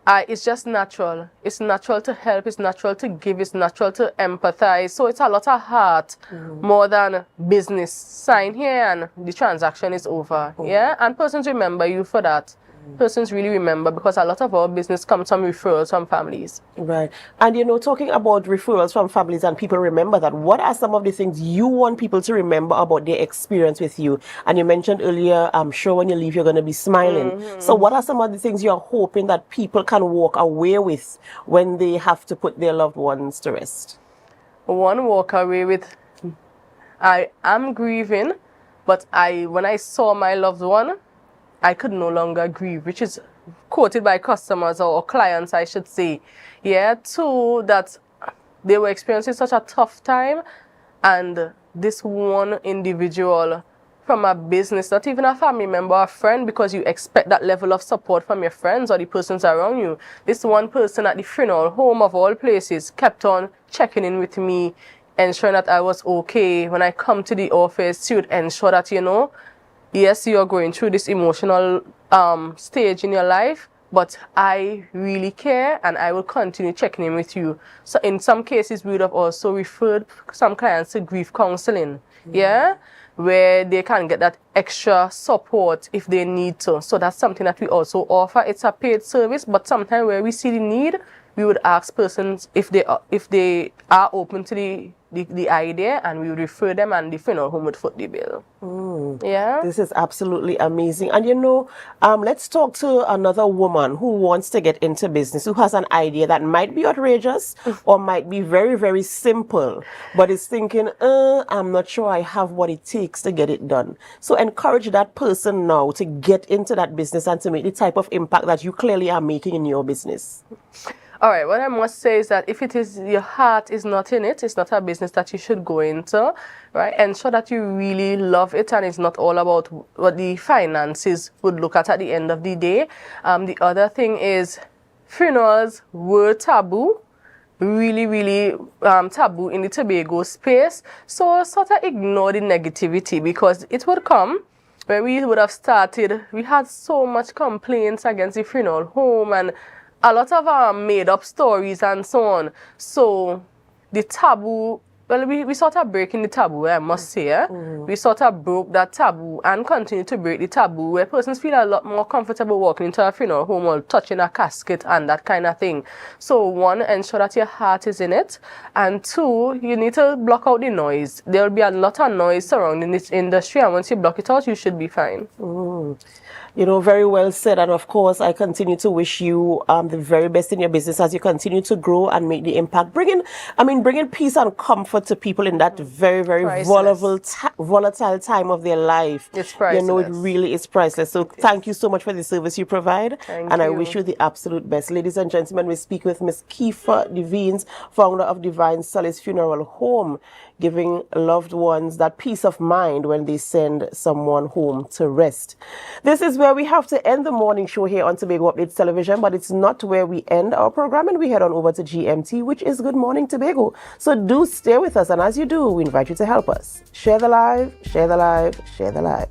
it's just natural. It's natural to help, it's natural to give, it's natural to empathize. So it's a lot of heart more than business. Sign here and the transaction is over. Yeah? And persons remember you for that. Persons really remember, because a lot of our business comes from referrals from families. Right. And you know, talking about referrals from families and people remember that, what are some of the things you want people to remember about their experience with you? And you mentioned earlier, I'm sure when you leave you're going to be smiling. So what are some of the things you're hoping that people can walk away with when they have to put their loved ones to rest? One, walk away with, I am grieving, but when I saw my loved one, I could no longer grieve, which is quoted by customers or clients, I should say. Yeah, two, that they were experiencing such a tough time, and this one individual from a business, not even a family member or a friend, because you expect that level of support from your friends or the persons around you. This one person at the funeral home of all places kept on checking in with me, ensuring that I was okay. When I come to the office, she would ensure that, yes, you're going through this emotional stage in your life, but I really care and I will continue checking in with you. So in some cases, we would have also referred some clients to grief counseling, where they can get that extra support if they need to. So that's something that we also offer. It's a paid service, but sometimes where we see the need, we would ask persons if they are open to the idea, and we would refer them, and the funeral home would foot the bill. This is absolutely amazing. And let's talk to another woman who wants to get into business, who has an idea that might be outrageous or might be very, very simple, but is thinking, I'm not sure I have what it takes to get it done. So encourage that person now to get into that business and to make the type of impact that you clearly are making in your business. All right, what I must say is that if it is your heart is not in it, it's not a business that you should go into, right? Ensure that you really love it and it's not all about what the finances would look at the end of the day. The other thing is funerals were taboo, really, really taboo in the Tobago space. So sort of ignore the negativity, because it would come where we would have started. We had so much complaints against the funeral home and a lot of made up stories and so on. So the taboo, well, we sort of breaking the taboo, I must say. We sort of broke that taboo and continue to break the taboo, where persons feel a lot more comfortable walking into a funeral home or touching a casket and that kind of thing. So one, ensure that your heart is in it. And two, you need to block out the noise. There will be a lot of noise surrounding this industry, and once you block it out, you should be fine. Very well said. And of course, I continue to wish you the very best in your business as you continue to grow and make the impact. Bringing peace and comfort to people in that very, very volatile time of their life. It's priceless. It really is priceless. So thank you so much for the service you provide. I wish you the absolute best. Ladies and gentlemen, we speak with Ms. Kiefer Devines, founder of Divine Solace Funeral Home, giving loved ones that peace of mind when they send someone home to rest. This is where we have to end the morning show here on Tobago Updates Television, but it's not where we end our program, and we head on over to GMT, which is Good Morning Tobago. So do stay with us, and as you do, we invite you to help us. Share the live, share the live, share the live.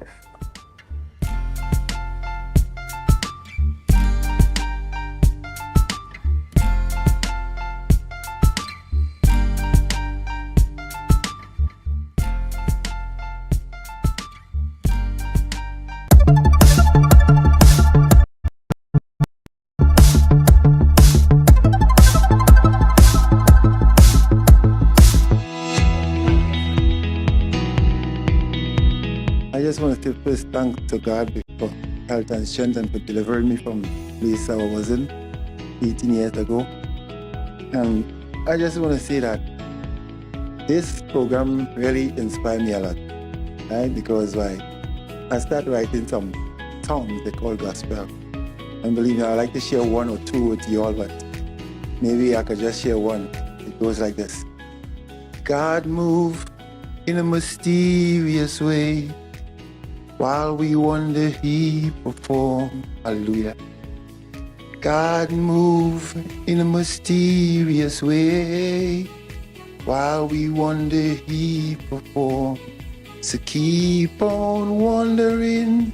I just want to give first thanks to God for health and strength and for delivering me from the place I was in 18 years ago. And I just want to say that this program really inspired me a lot, right? Because I started writing some songs they call gospel. And believe me, I like to share one or two with you all, but maybe I could just share one. It goes like this. God moved in a mysterious way. While we wonder, He performed. Hallelujah. God moved in a mysterious way. While we wonder, He performed. So keep on wondering,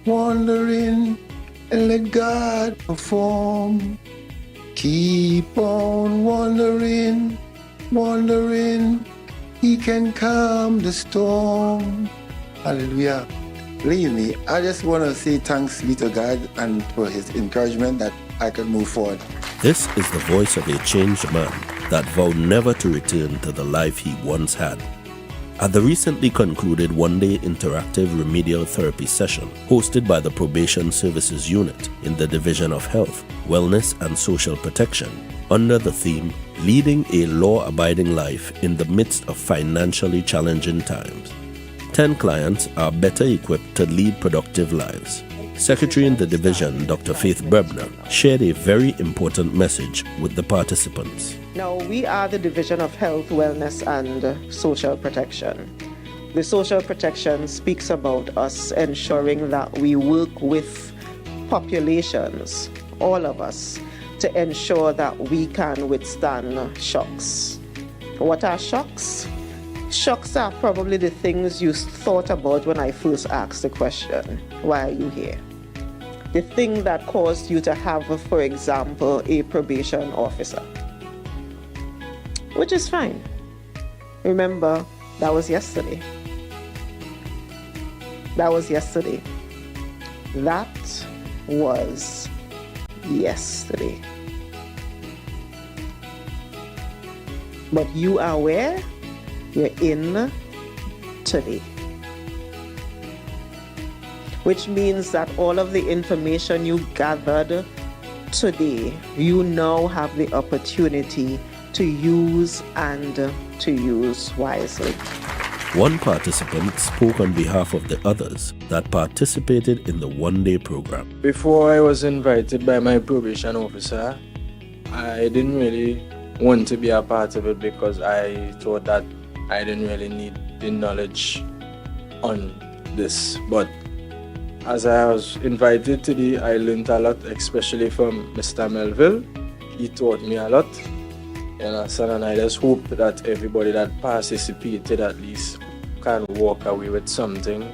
wondering, and let God perform. Keep on wondering, wondering, He can calm the storm. Hallelujah. Believe me, I just want to say thanks be to God and for His encouragement that I can move forward. This is the voice of a changed man that vowed never to return to the life he once had. At the recently concluded one-day interactive remedial therapy session hosted by the Probation Services Unit in the Division of Health, Wellness and Social Protection, under the theme, Leading a Law-Abiding Life in the Midst of Financially Challenging Times, 10 clients are better equipped to lead productive lives. Secretary in the division, Dr. Faith Brebner, shared a very important message with the participants. Now, we are the Division of Health, Wellness and Social Protection. The social protection speaks about us ensuring that we work with populations, all of us, to ensure that we can withstand shocks. What are shocks? Shocks are probably the things you thought about when I first asked the question, why are you here? The thing that caused you to have, for example, a probation officer. Which is fine. Remember, that was yesterday. That was yesterday. That was yesterday. But you are where? You're in today. Which means that all of the information you gathered today, you now have the opportunity to use and to use wisely. One participant spoke on behalf of the others that participated in the one-day program. Before I was invited by my probation officer, I didn't really want to be a part of it because I thought that I didn't really need the knowledge on this. But as I was invited today, I learned a lot, especially from Mr. Melville. He taught me a lot. And I just hope that everybody that participated at least can walk away with something,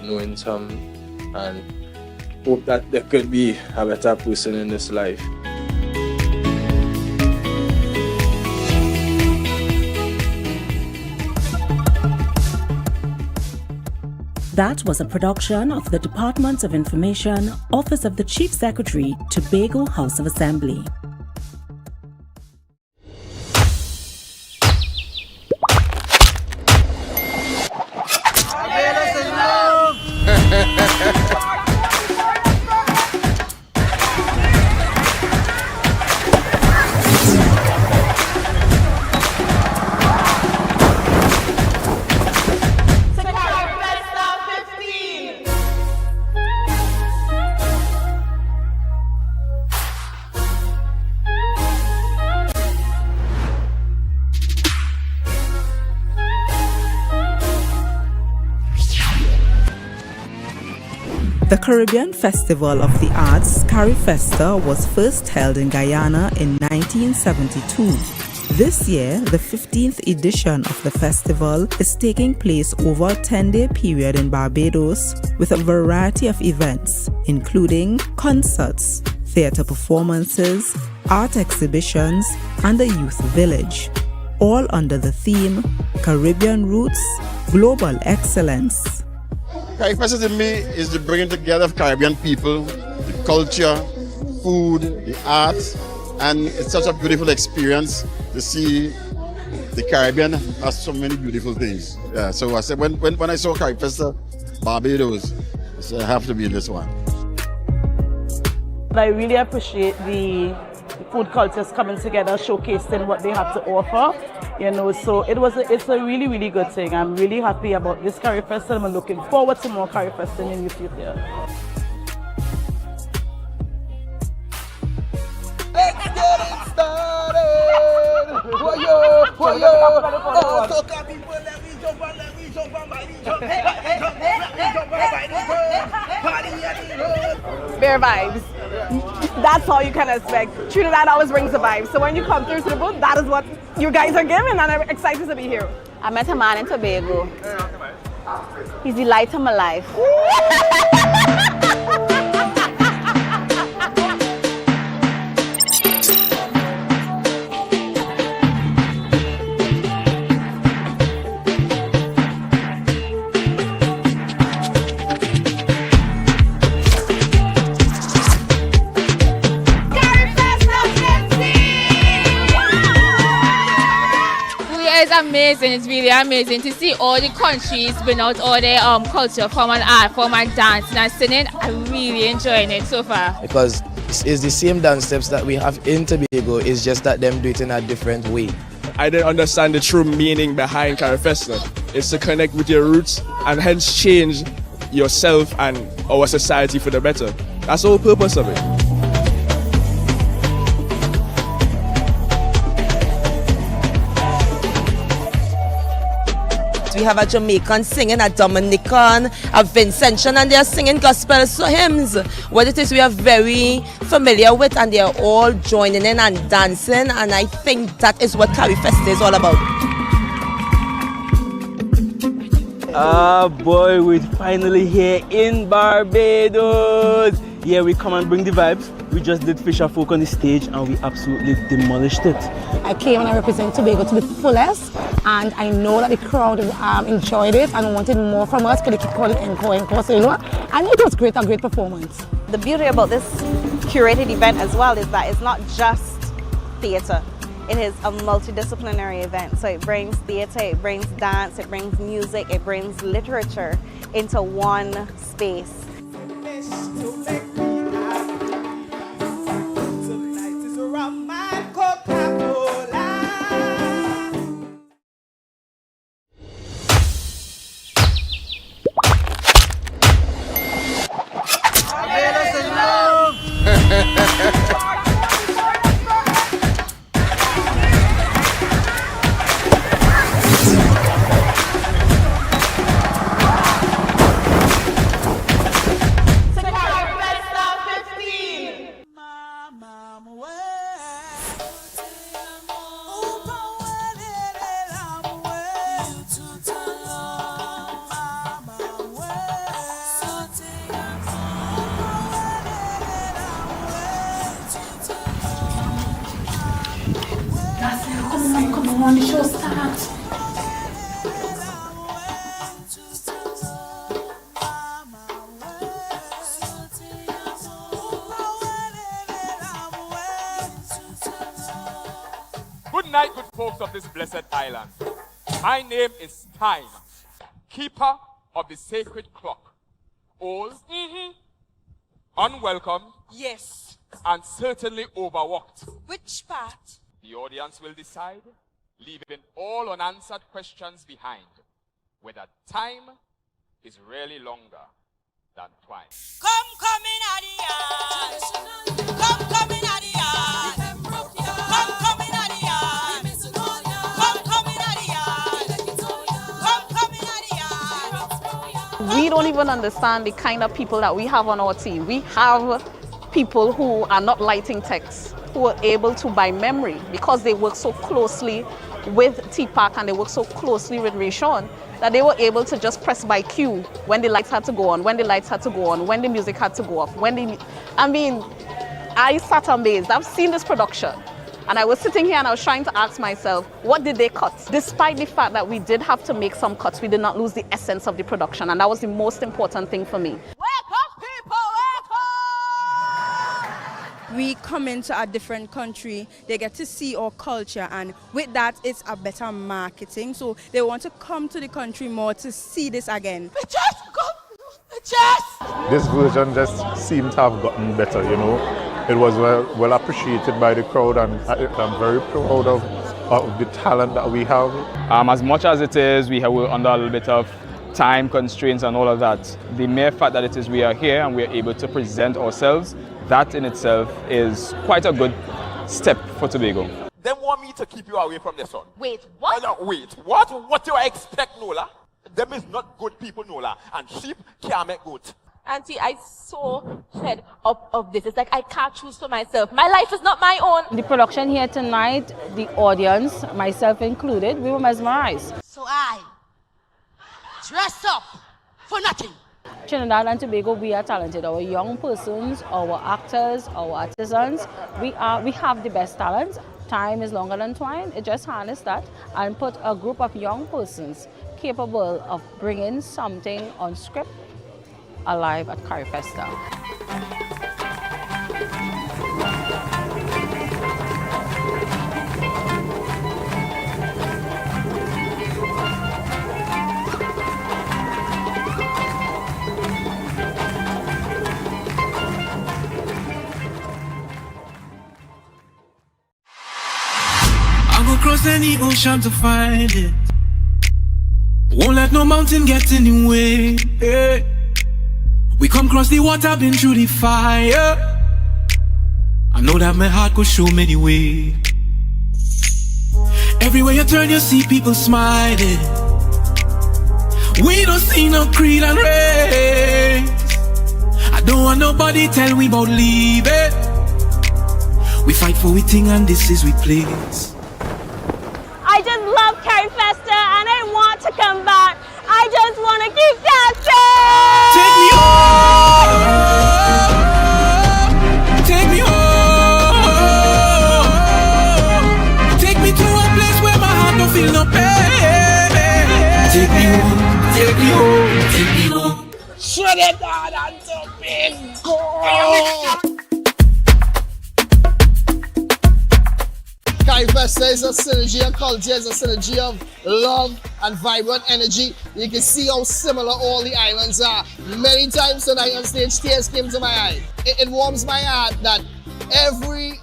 knowing some, and hope that there could be a better person in this life. That was a production of the Department of Information, Office of the Chief Secretary, Tobago House of Assembly. The Caribbean Festival of the Arts, Carifesta, was first held in Guyana in 1972. This year, the 15th edition of the festival is taking place over a 10-day period in Barbados with a variety of events, including concerts, theatre performances, art exhibitions, and a youth village, all under the theme Caribbean Roots, Global Excellence. Carifesta to me is the bringing together of Caribbean people, the culture, food, the arts, and it's such a beautiful experience to see the Caribbean has so many beautiful things. Yeah, so I said when I saw Carifesta Barbados, I said I have to be in this one. I really appreciate the food cultures coming together, showcasing what they have to offer. So it's a really, really good thing. I'm really happy about this Carifesta, and I'm looking forward to more Carifesta in the future. Let's get it started! Whoa-yo, whoa-yo! Oh, soca people, let me jump on, body jump. Hey, jump on, body jump. Party at the road. Bear vibes. That's all you can expect. Trinidad always brings the vibes. So when you come through to the booth, that is what you guys are giving, and I'm excited to be here. I met a man in Tobago. He's the light of my life. It's amazing. It's really amazing to see all the countries bring out all their culture form and art form and dancing and singing. I'm really enjoying it so far. Because it's the same dance steps that we have in Tobago, it's just that them do it in a different way. I didn't understand the true meaning behind Carifesta. It's to connect with your roots and hence change yourself and our society for the better. That's the whole purpose of it. We have a Jamaican singing, a Dominican, a Vincentian, and they are singing gospel hymns. What it is we are very familiar with, and they are all joining in and dancing, and I think that is what Carry Festa is all about. Ah boy, we're finally here in Barbados. Yeah, we come and bring the vibes. We just did Fisher Folk on the stage and we absolutely demolished it. I came and I represent Tobago to the fullest, and I know that the crowd enjoyed it and wanted more from us, because they keep calling encore, so you know, and it was great, a great performance. The beauty about this curated event as well is that it's not just theatre. It is a multidisciplinary event, so it brings theatre, it brings dance, it brings music, it brings literature into one space. Come on, the show starts. Good night, good folks of this blessed island. My name is Time, keeper of the sacred clock. Old, unwelcome, yes, and certainly overworked. Which part? The audience will decide, leaving all unanswered questions behind, whether time is really longer than twine. Come in at the yard. Come in at the yard. Come in at the yard. Come in at the yard. Come in at the yard. We don't even understand the kind of people that we have on our team. We have people who are not lighting text, who are able to, by memory, because they work so closely with TPAC and they work so closely with Rayshon, that they were able to just press by cue when the lights had to go on, when the lights had to go on, when the music had to go off, I sat amazed. I've seen this production and I was sitting here and I was trying to ask myself, what did they cut? Despite the fact that we did have to make some cuts, we did not lose the essence of the production, and that was the most important thing for me. We come into a different country, they get to see our culture, and with that it's a better marketing, so they want to come to the country more to see this again. This version just seemed to have gotten better, you know. It was well appreciated by the crowd, and I'm very proud of the talent that we have. As much as it is, we were under a little bit of time constraints and all of that. The mere fact that it is we are here and we are able to present ourselves, that in itself is quite a good step for Tobago. They want me to keep you away from the sun. Wait, what? No, wait, what? What do I expect, Nola? Them is not good people, Nola, and sheep can't make goat. Auntie, I so fed up of this. It's like I can't choose for myself. My life is not my own. The production here tonight, the audience, myself included, we were mesmerized. So I dress up for nothing. Trinidad and Tobago, we are talented. Our young persons, our actors, our artisans, we have the best talent. Time is longer than twine. It just harness that and put a group of young persons capable of bringing something on script alive at Carry Festa. Cross any ocean to find it. Won't let no mountain get in the way. Hey. We come cross the water, been through the fire. I know that my heart could show many ways. Everywhere you turn, you see people smiling. We don't see no creed and race. I don't want nobody tell me about leaving. We fight for we thing and this is we place. I just love Carrie Festa and I want to come back. I just want to keep dancing. Take me home. Take me home. Take me to a place where my heart don't feel no pain. Take me home. Take me home. Take me home. Shut it down and Tobago. Carrie Festa is a synergy of culture, is a synergy of love and vibrant energy. You can see how similar all the islands are. Many times tonight on stage, tears came to my eye. It warms my heart that every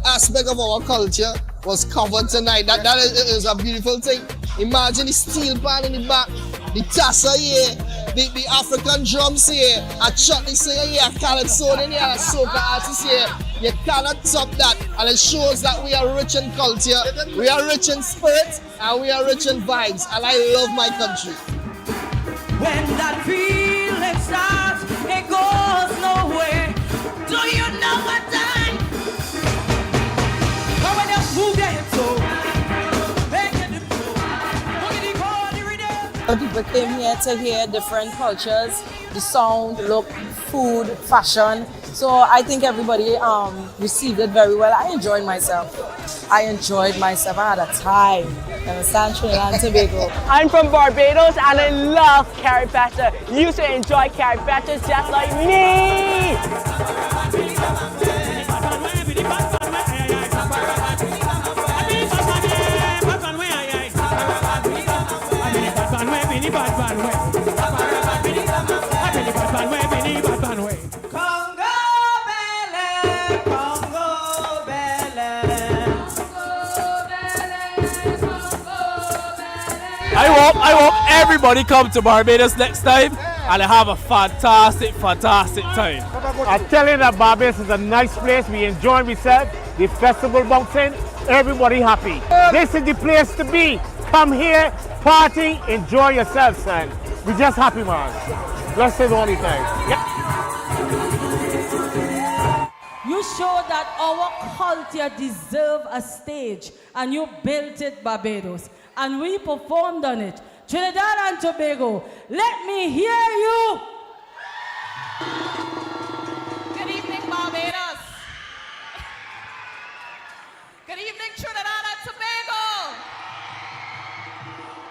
aspect of our culture was covered tonight. That is a beautiful thing. Imagine the steel pan in the back, the tassa here, the African drums here, a chutney singer here, a calypso in here, a soca artist here. You cannot top that, and it shows that we are rich in culture, we are rich in spirit, and we are rich in vibes, and I love my country. When that feeling starts, it goes nowhere. Do you know what time? Come on, just move your hips so. People came here to hear different cultures, the sound, look, food, fashion. So I think everybody received it very well. I enjoyed myself. I had a time. You understand? Trinidad and Tobago. I'm from Barbados and I love Carrie Festa. You should enjoy Carrie Festa just like me. I hope everybody come to Barbados next time and have a fantastic time. I'm telling you that Barbados is a nice place. We enjoy ourselves. The festival bouncing, everybody happy. This is the place to be. Come here, party, enjoy yourself, son. We just happy, man. Blessed all the time. You showed that our culture deserves a stage, and you built it, Barbados. And we performed on it. Trinidad and Tobago, let me hear you. Good evening, Barbados. Good evening, Trinidad and Tobago.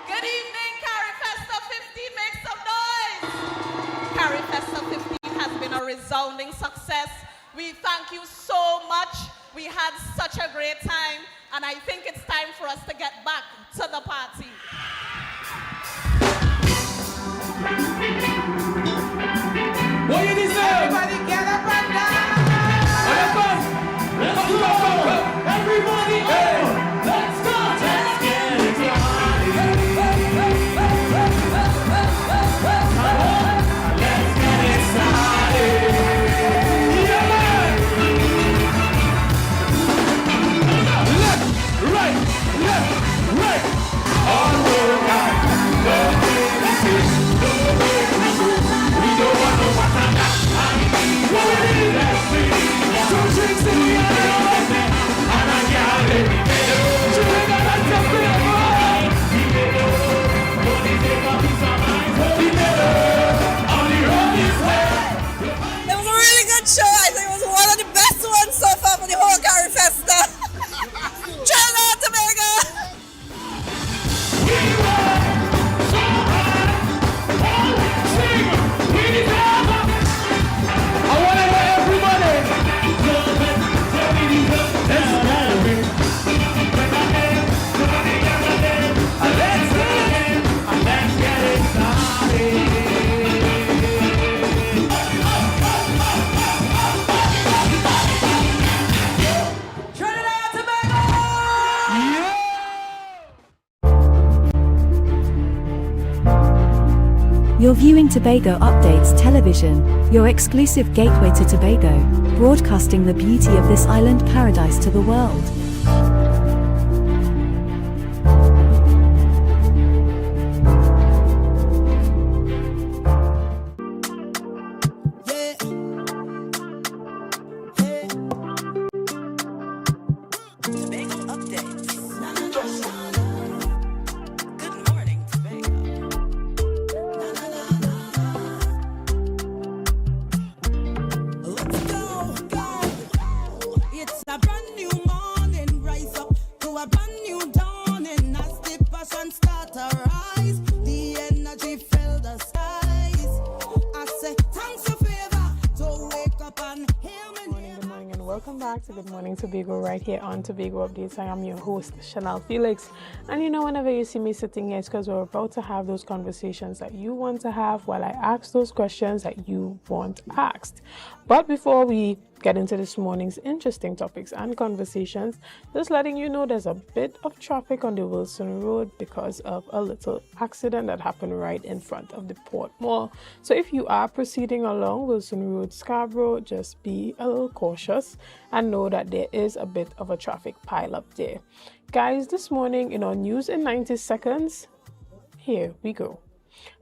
Good evening, Carrie Festa 15. Make some noise. Carrie Festa 15 has been a resounding success. We thank you so much. We had such a great time, and I think it's time for us to get back to the party. What you deserve? Everybody get up and down. Let's go. Everybody, hey. Let's go. Let's get it started. Let's get it started. Yeah, man. Left, right. All the time. No witnesses. We don't want no water. What we need, let's see. Two drinks in the other. And I can't let me go. Trinidad and Tobago. It was a really good show. I think it was one of the best ones so far for the whole Carrie Festa. Trinidad and Tobago. You're viewing Tobago Updates Television, your exclusive gateway to Tobago, broadcasting the beauty of this island paradise to the world. Good morning, Tobago, right here on Tobago Updates. I am your host, Chanel Felix. And you know, whenever you see me sitting here, it's because we're about to have those conversations that you want to have while I ask those questions that you want asked. But before we get into this morning's interesting topics and conversations, just letting you know there's a bit of traffic on the Wilson Road because of a little accident that happened right in front of the Port Mall. So if you are proceeding along Wilson Road, Scarborough, just be a little cautious and know that there is a bit of a traffic pile up there. Guys, this morning in our news in 90 seconds, here we go.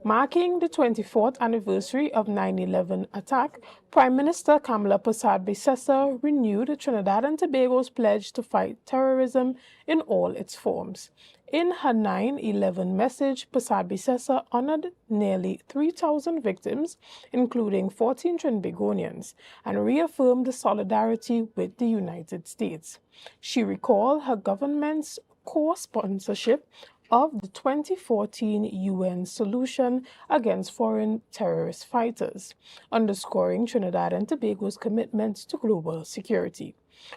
Marking the 24th anniversary of 9/11 attack, Prime Minister Kamala Persad-Bissessar renewed Trinidad and Tobago's pledge to fight terrorism in all its forms. In her 9/11 message, Persad-Bissessar honored nearly 3,000 victims, including 14 Trinbagonians, and reaffirmed the solidarity with the United States. She recalled her government's co-sponsorship of the 2014 UN solution against foreign terrorist fighters, underscoring Trinidad and Tobago's commitment to global security.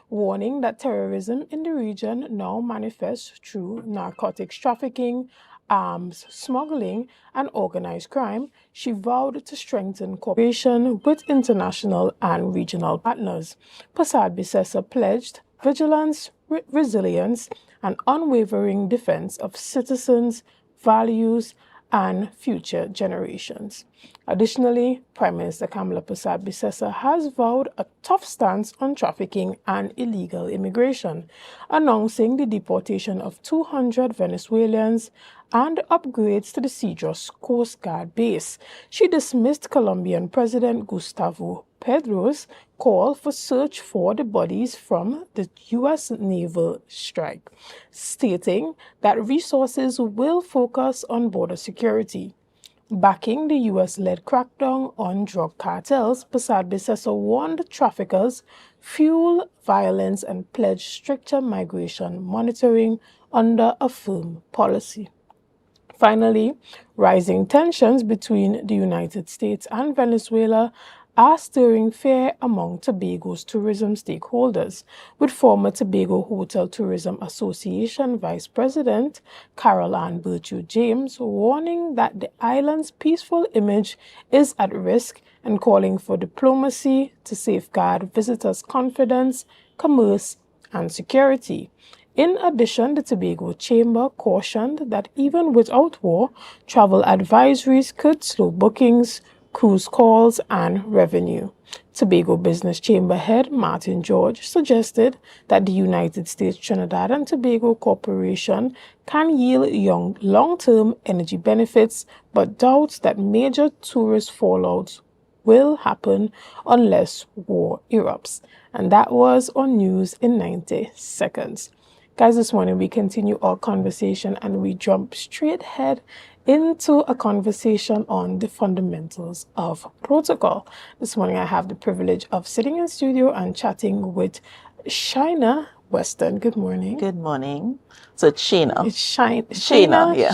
Warning that terrorism in the region now manifests through narcotics trafficking, arms smuggling, and organized crime, she vowed to strengthen cooperation with international and regional partners. Persad-Bissessar pledged vigilance, resilience, and unwavering defense of citizens, values, and future generations. Additionally, Prime Minister Kamala Persad-Bissessar has vowed a tough stance on trafficking and illegal immigration, announcing the deportation of 200 Venezuelans and upgrades to the Cedros Coast Guard base. She dismissed Colombian President Gustavo Petró's call for search for the bodies from the U.S. naval strike, stating that resources will focus on border security. Backing the U.S.-led crackdown on drug cartels, Persad-Bissessar warned traffickers, fuel violence, and pledged stricter migration monitoring under a firm policy. Finally, rising tensions between the United States and Venezuela are stirring fear among Tobago's tourism stakeholders, with former Tobago Hotel Tourism Association Vice President Carol Ann Birchwood James warning that the island's peaceful image is at risk and calling for diplomacy to safeguard visitors' confidence, commerce, and security. In addition, the Tobago Chamber cautioned that even without war, travel advisories could slow bookings, cruise calls, and revenue. Tobago Business Chamber head Martin George suggested that the United States Trinidad and Tobago Corporation can yield long-term energy benefits, but doubts that major tourist fallout will happen unless war erupts. And that was on News in 90 Seconds. Guys, this morning we continue our conversation and we jump straight ahead into a conversation on the fundamentals of protocol. This morning I have the privilege of sitting in studio and chatting with Shayna Weston. Good morning. Good morning. So it's Shayna. It's Shayna, yeah.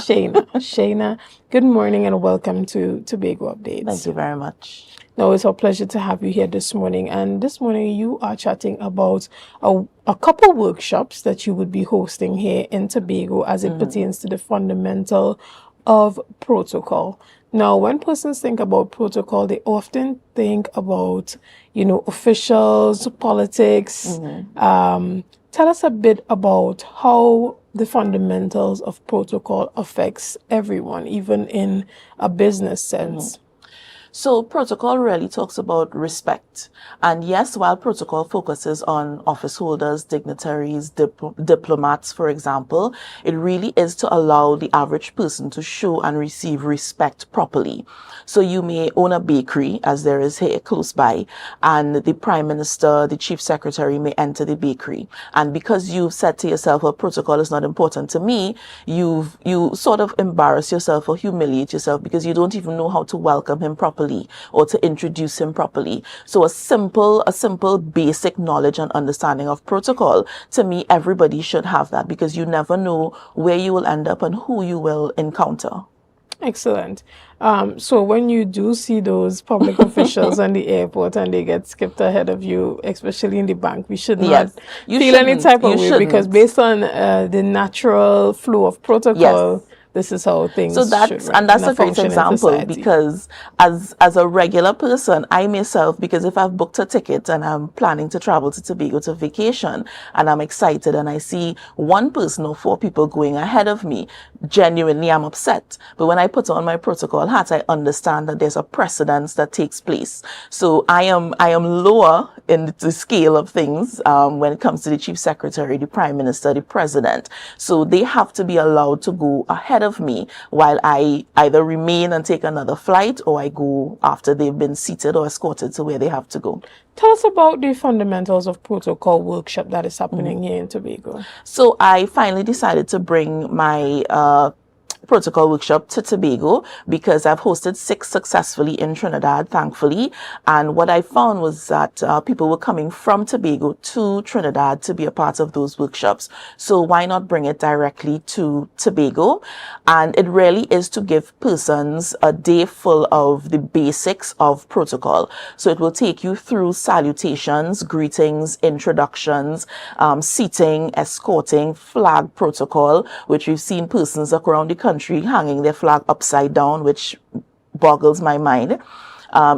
Shayna. Good morning and welcome to Tobago Updates. Thank you very much. No, it's a pleasure to have you here this morning. And this morning you are chatting about a couple workshops that you would be hosting here in Tobago as it pertains to the fundamental of protocol. Now, when persons think about protocol, they often think about, officials, politics, Tell us a bit about how the fundamentals of protocol affects everyone, even in a business sense. So protocol really talks about respect. And yes, while protocol focuses on office holders, dignitaries, diplomats, for example, it really is to allow the average person to show and receive respect properly. So you may own a bakery, as there is here close by, and the Prime Minister, the Chief Secretary may enter the bakery. And because you've said to yourself, well, protocol is not important to me, you sort of embarrass yourself or humiliate yourself because you don't even know how to welcome him properly or to introduce him properly. So a simple basic knowledge and understanding of protocol, to me, everybody should have that, because you never know where you will end up and who you will encounter. Excellent. So when you do see those public officials on the airport and they get skipped ahead of you, especially in the bank, we should not feel any type of way, because based on the natural flow of protocol, this is how things that's a great example, because as a regular person, I myself, because if I've booked a ticket and I'm planning to travel to Tobago to vacation and I'm excited and I see one person or 4 people going ahead of me, genuinely I'm upset. But when I put on my protocol hat, I understand that there's a precedence that takes place. So I am lower in the scale of things when it comes to the Chief Secretary, the Prime Minister, the President. So they have to be allowed to go ahead of me while I either remain and take another flight, or I go after they've been seated or escorted to where they have to go. Tell us about the fundamentals of protocol workshop that is happening here in Tobago. So I finally decided to bring my protocol workshop to Tobago, because I've hosted 6 successfully in Trinidad, thankfully. And what I found was that people were coming from Tobago to Trinidad to be a part of those workshops. So why not bring it directly to Tobago? And it really is to give persons a day full of the basics of protocol. So it will take you through salutations, greetings, introductions, seating, escorting, flag protocol, which we've seen persons around the country hanging their flag upside down, which boggles my mind.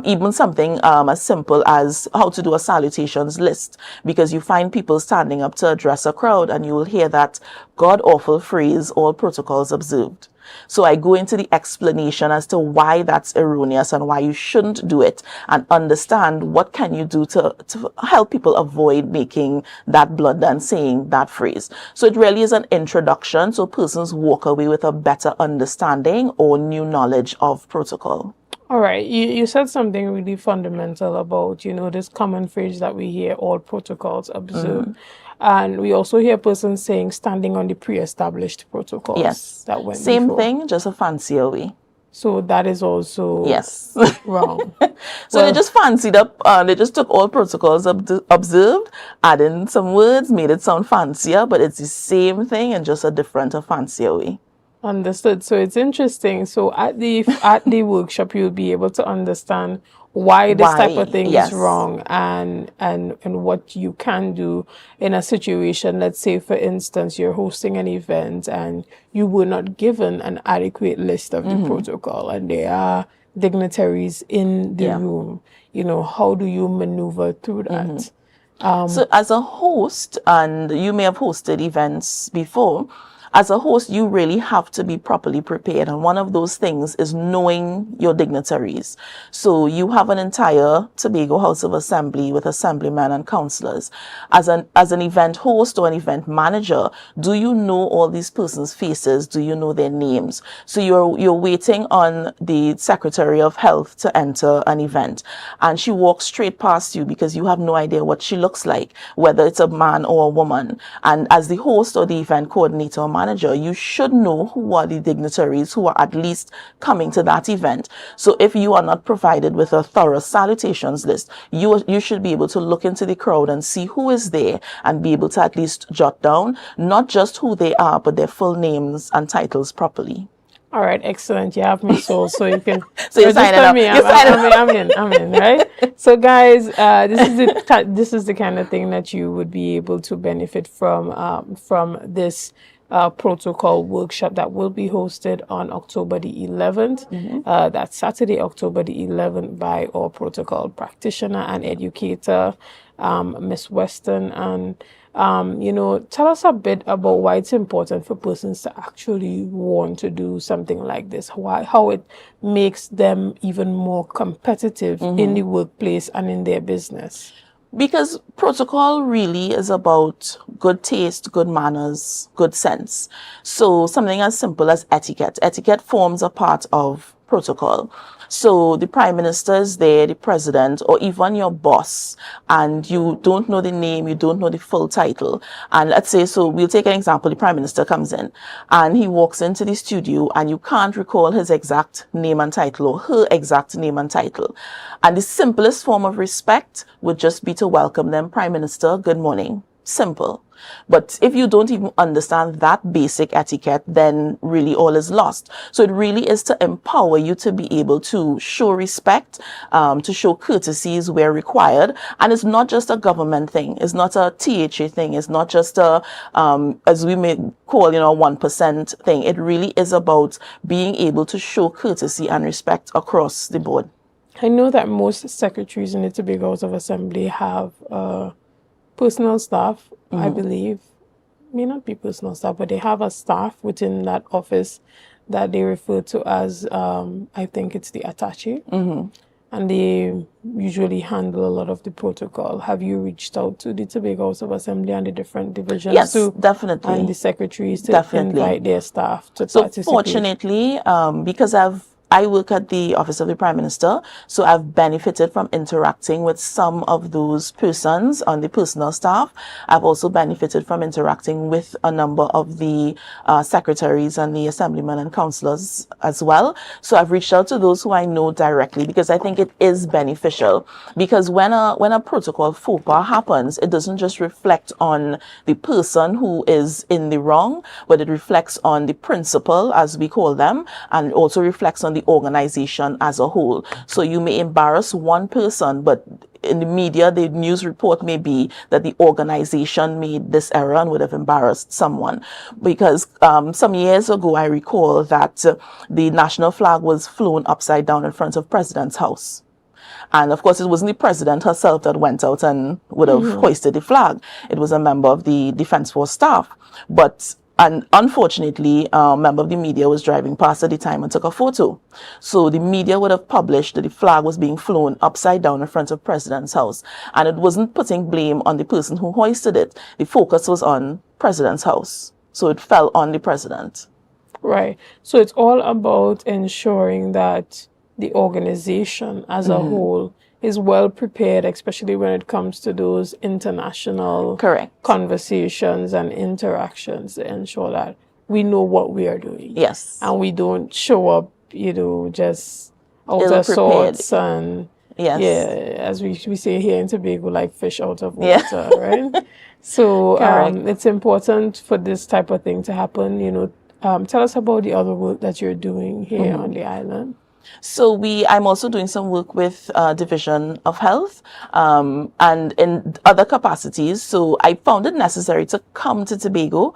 Even something as simple as how to do a salutations list, because you find people standing up to address a crowd and you will hear that god-awful phrase, all protocols observed. So I go into the explanation as to why that's erroneous and why you shouldn't do it, and understand what can you do to help people avoid making that blunder and saying that phrase. So it really is an introduction, so persons walk away with a better understanding or new knowledge of protocol. All right, you said something really fundamental about, this common phrase that we hear, all protocols observed. And we also hear persons saying standing on the pre-established protocols. Yes, that went same before. thing, just a fancier way. So that is also wrong. So they just fancied up, they just took all protocols observed, added some words, made it sound fancier, but it's the same thing in just a different, a fancier way. Understood. So it's interesting. So at the workshop, you'll be able to understand why this type of thing is wrong, and what you can do in a situation. Let's say, for instance, you're hosting an event and you were not given an adequate list of the protocol, and there are dignitaries in the room. How do you maneuver through that? So as a host, and you may have hosted events before, as a host, you really have to be properly prepared. And one of those things is knowing your dignitaries. So you have an entire Tobago House of Assembly with assemblymen and councillors. As an event host or an event manager, do you know all these persons' faces? Do you know their names? So you're waiting on the Secretary of Health to enter an event, and she walks straight past you because you have no idea what she looks like, whether it's a man or a woman. And as the host or the event coordinator or manager, you should know who are the dignitaries who are at least coming to that event. So if you are not provided with a thorough salutations list, you should be able to look into the crowd and see who is there and be able to at least jot down not just who they are, but their full names and titles properly. All right, excellent. You have me sold, so you can. So you're signing up. I'm in, right? So, guys, this is the kind of thing that you would be able to benefit from this protocol workshop that will be hosted on October the 11th. That's Saturday, October the 11th, by our protocol practitioner and educator, Miss Weston. And Tell us a bit about why it's important for persons to actually want to do something like this, how it makes them even more competitive in the workplace and in their business. Because protocol really is about good taste, good manners, good sense. So something as simple as etiquette. Etiquette forms a part of protocol. So the Prime Minister is there, the President, or even your boss, and you don't know the name, you don't know the full title. And let's say, so we'll take an example, the Prime Minister comes in and he walks into the studio and you can't recall his exact name and title or her exact name and title. And the simplest form of respect would just be to welcome them, Prime Minister, good morning. Simple. But if you don't even understand that basic etiquette, then really all is lost. So it really is to empower you to be able to show respect, to show courtesies where required. And it's not just a government thing. It's not a THA thing. It's not just a, as we may call, a 1% thing. It really is about being able to show courtesy and respect across the board. I know that most secretaries in the Tobago House of Assembly have personal staff, I believe. May not be personal staff, but they have a staff within that office that they refer to as, I think it's the attaché. And they usually handle a lot of the protocol. Have you reached out to the Tobago House of Assembly and the different divisions? Yes, definitely. And the secretaries to invite their staff to participate? So fortunately, because I work at the Office of the Prime Minister, so I've benefited from interacting with some of those persons on the personal staff. I've also benefited from interacting with a number of the secretaries and the assemblymen and councillors as well. So I've reached out to those who I know directly because I think it is beneficial. Because when a protocol faux pas happens, it doesn't just reflect on the person who is in the wrong, but it reflects on the principal, as we call them, and also reflects on the organization as a whole. So you may embarrass one person, but in the media, the news report may be that the organization made this error and would have embarrassed someone. Because some years ago, I recall that the national flag was flown upside down in front of President's house. And of course, it wasn't the president herself that went out and would have hoisted the flag. It was a member of the Defense Force staff. And unfortunately, a member of the media was driving past at the time and took a photo. So the media would have published that the flag was being flown upside down in front of President's house. And it wasn't putting blame on the person who hoisted it. The focus was on President's house. So it fell on the president. Right. So it's all about ensuring that the organization as a whole is well prepared, especially when it comes to those international conversations and interactions, to ensure that we know what we are doing. Yes. And we don't show up, just out of sorts and, as we say here in Tobago, like fish out of water, right? So it's important for this type of thing to happen. Tell us about the other work that you're doing here on the island. So I'm also doing some work with Division of Health and in other capacities. So I found it necessary to come to Tobago.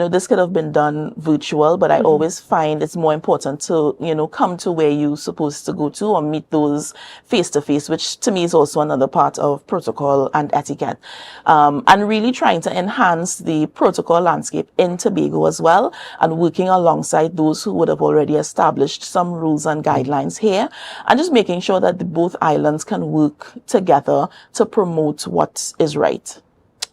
This could have been done virtual, but I always find it's more important to, come to where you're supposed to go to or meet those face-to-face, which to me is also another part of protocol and etiquette. And really trying to enhance the protocol landscape in Tobago as well, and working alongside those who would have already established some rules and guidelines here, and just making sure that both islands can work together to promote what is right.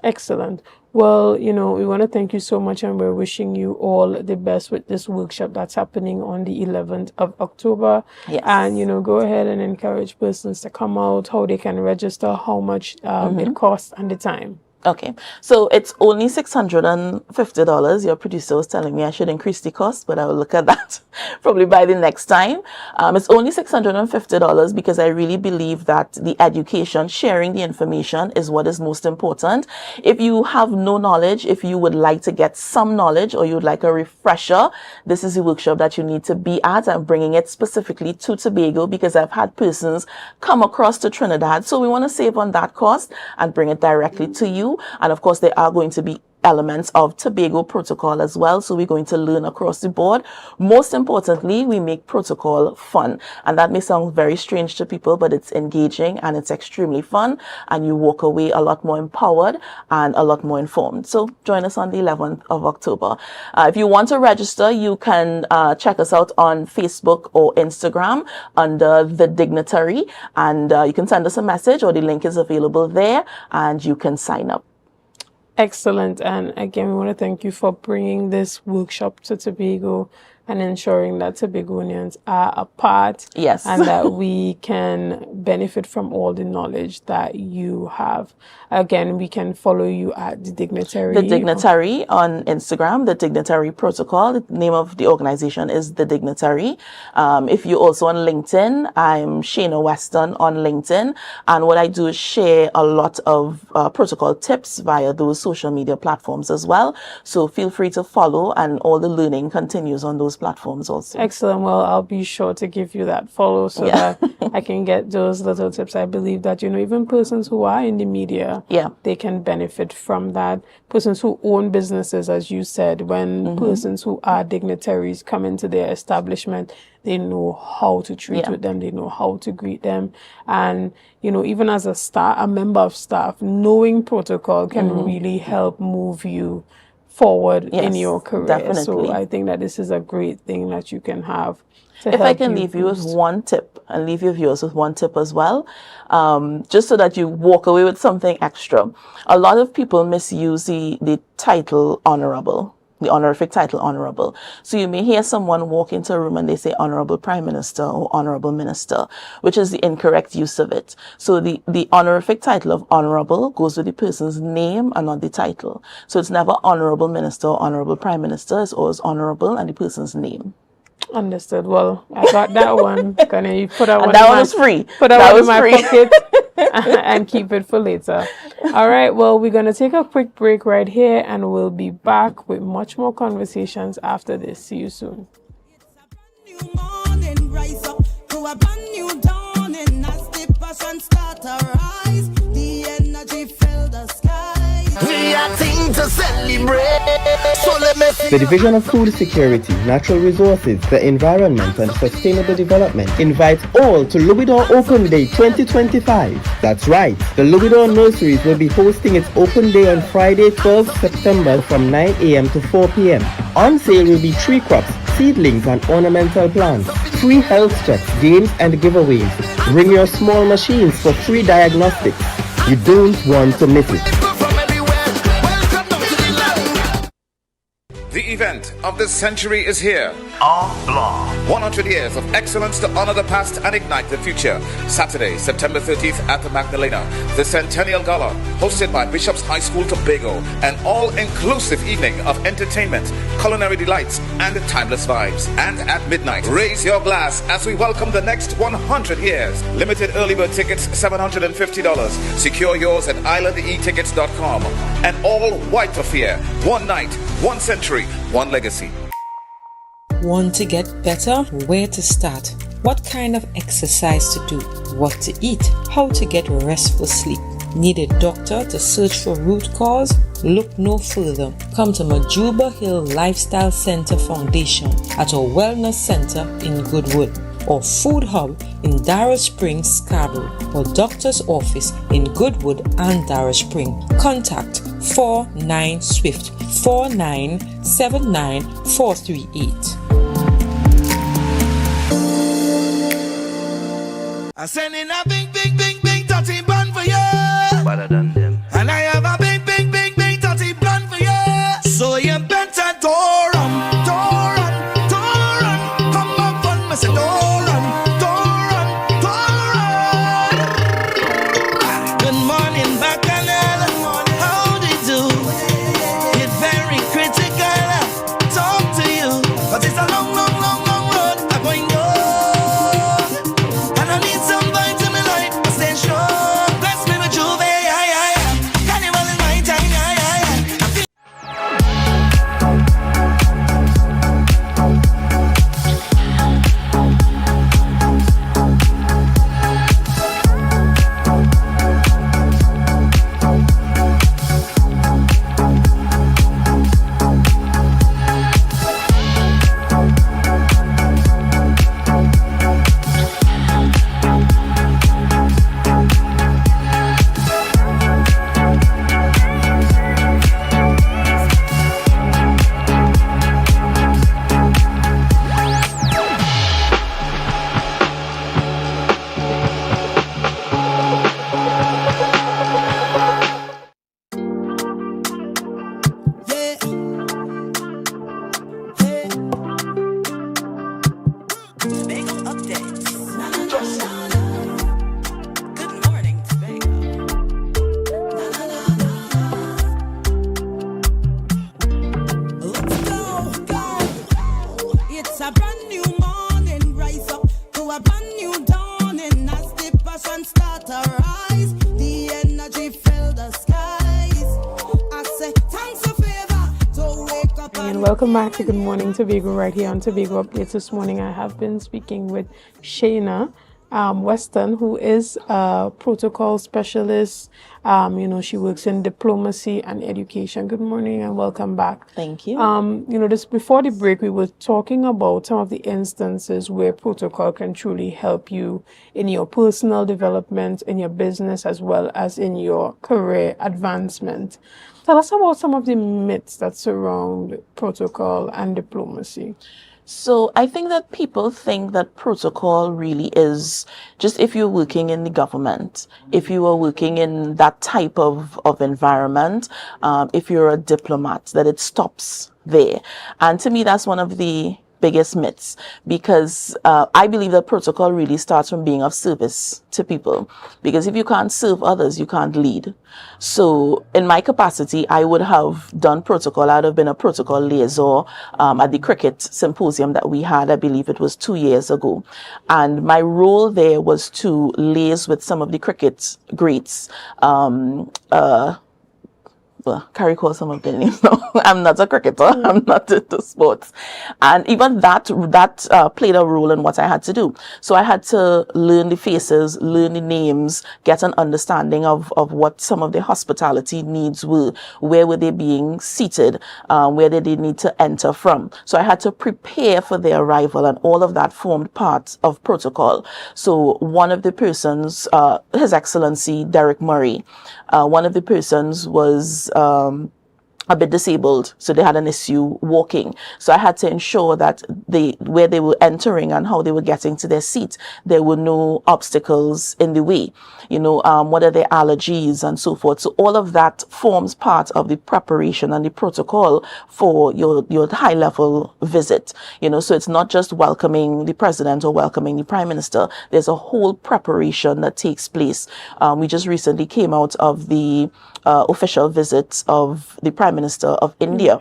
Excellent. Well, we want to thank you so much, and we're wishing you all the best with this workshop that's happening on the 11th of October. Yes. And, go ahead and encourage persons to come out, how they can register, how much it costs, and the time. Okay, so it's only $650. Your producer was telling me I should increase the cost, but I will look at that probably by the next time. It's only $650 because I really believe that the education, sharing the information is what is most important. If you have no knowledge, if you would like to get some knowledge or you would like a refresher, this is the workshop that you need to be at. I'm bringing it specifically to Tobago because I've had persons come across to Trinidad. So we want to save on that cost and bring it directly to you. And of course, there are going to be elements of Tobago protocol as well. So we're going to learn across the board. Most importantly, we make protocol fun. And that may sound very strange to people, but it's engaging and it's extremely fun. And you walk away a lot more empowered and a lot more informed. So join us on the 11th of October. If you want to register, you can check us out on Facebook or Instagram under The Dignitary. And you can send us a message, or the link is available there, and you can sign up. Excellent. And again, we want to thank you for bringing this workshop to Tobago and ensuring that Tobagonians are a part. Yes. And that we can benefit from all the knowledge that you have. Again, we can follow you at The Dignitary. The Dignitary on Instagram, The Dignitary Protocol. The name of the organization is The Dignitary. If you're also on LinkedIn, I'm Shayna Weston on LinkedIn. And what I do is share a lot of protocol tips via those social media platforms as well. So feel free to follow, and all the learning continues on those platforms also. Excellent. Well, I'll be sure to give you that follow so that I can get those little tips. I believe that, even persons who are in the media, they can benefit from that. Persons who own businesses, as you said, when persons who are dignitaries come into their establishment, they know how to treat with them. They know how to greet them. And, even as a member of staff, knowing protocol can really help move you forward in your career. Definitely. So I think that this is a great thing that you can have. If I can leave you with one tip, and leave your viewers with one tip as well, just so that you walk away with something extra. A lot of people misuse the title honorable, the honorific title honorable. So you may hear someone walk into a room and they say honorable prime minister or honorable minister, which is the incorrect use of it. So the honorific title of honorable goes with the person's name and not the title. So it's never honorable minister or honorable prime minister. It's always honorable and the person's name. Understood. Well, I got that one. Can you put that one? That one is free. Put that one in my pocket and keep it for later. All right. Well, we're gonna take a quick break right here, and we'll be back with much more conversations after this. See you soon. Rise up to a brand new dawning as the passion start to rise. The energy fill the sky. We are things to celebrate. So let me see. The Division of Food Security, Natural Resources, the Environment and Sustainable Development invites all to Louisdor Open Day 2025. That's right, the Louisdor Nurseries will be hosting its Open Day on Friday, 12th September from 9 a.m. to 4 p.m. On sale will be tree crops, seedlings and ornamental plants, free health checks, games and giveaways. Bring your small machines for free diagnostics. You don't want to miss it. The event of this century is here. AMPLIA. 100 years of excellence to honor the past and ignite the future. Saturday, September 30th at the Magdalena. The Centennial Gala, hosted by Bishop's High School Tobago. An all-inclusive evening of entertainment, culinary delights, and timeless vibes. And at midnight, raise your glass as we welcome the next 100 years. Limited early bird tickets, $750. Secure yours at islandetickets.com. An all-white affair. One night, one century, one legacy. Want to get better? Where to start? What kind of exercise to do? What to eat? How to get restful sleep? Need a doctor to search for root cause? Look no further. Come to Majuba Hill Lifestyle Center Foundation at our Wellness Center in Goodwood, or Food Hub in Darrow Springs, Scarborough, or Doctor's Office in Goodwood and Darrow Springs. Contact 49 Swift 4979 438. I send in a big, big, big, big dirty bun for you. Better than them. And I have a big, big, big, big dirty bun for you. So you better door run. Come on, fun, me say door run. Good morning, Bacchanal. How do you do? It's very critical. Talk to you, but it's a long, long, long, long road. I'm going on. And I need somebody to me life. I stay strong. Bless me with Juve. Carnival is my time. and welcome back to Good Morning Tobago right here on Tobago Updates. This morning I have been speaking with Shayna Weston, who is a protocol specialist. She works in diplomacy and education. Good morning and welcome back. Thank you. Just before the break, we were talking about some of the instances where protocol can truly help you in your personal development, in your business, as well as in your career advancement. Tell us about some of the myths that surround protocol and diplomacy. So I think that people think that protocol really is just if you're working in the government, if you are working in that type of environment, if you're a diplomat, that it stops there. And to me, that's one of the biggest myths, because I believe that protocol really starts from being of service to people, because if you can't serve others, you can't lead. So in my capacity, I would have done protocol. I'd have been a protocol liaison at the cricket symposium that we had, I believe it was 2 years ago. And my role there was to liaise with some of the cricket greats, Carrie calls some of their names now. I'm not a cricketer. I'm not into sports. And even that played a role in what I had to do. So I had to learn the faces, learn the names, get an understanding of what some of their hospitality needs were, where were they being seated, where did they need to enter from. So I had to prepare for their arrival, and all of that formed part of protocol. So one of the persons, His Excellency Derek Murray, one of the persons was a bit disabled, so they had an issue walking. So I had to ensure that where they were entering and how they were getting to their seat, there were no obstacles in the way. What are their allergies and so forth. So all of that forms part of the preparation and the protocol for your high level visit. So it's not just welcoming the president or welcoming the prime minister. There's a whole preparation that takes place. We just recently came out of the official visit of the Prime Minister of India.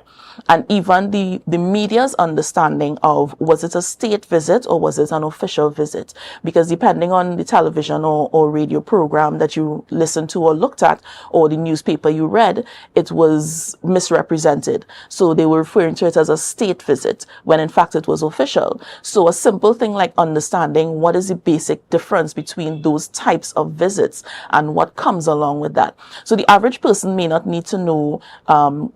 And even the media's understanding of, was it a state visit or was it an official visit? Because depending on the television or radio program that you listened to or looked at, or the newspaper you read, it was misrepresented. So they were referring to it as a state visit, when in fact it was official. So a simple thing like understanding what is the basic difference between those types of visits and what comes along with that. So the average person may not need to know,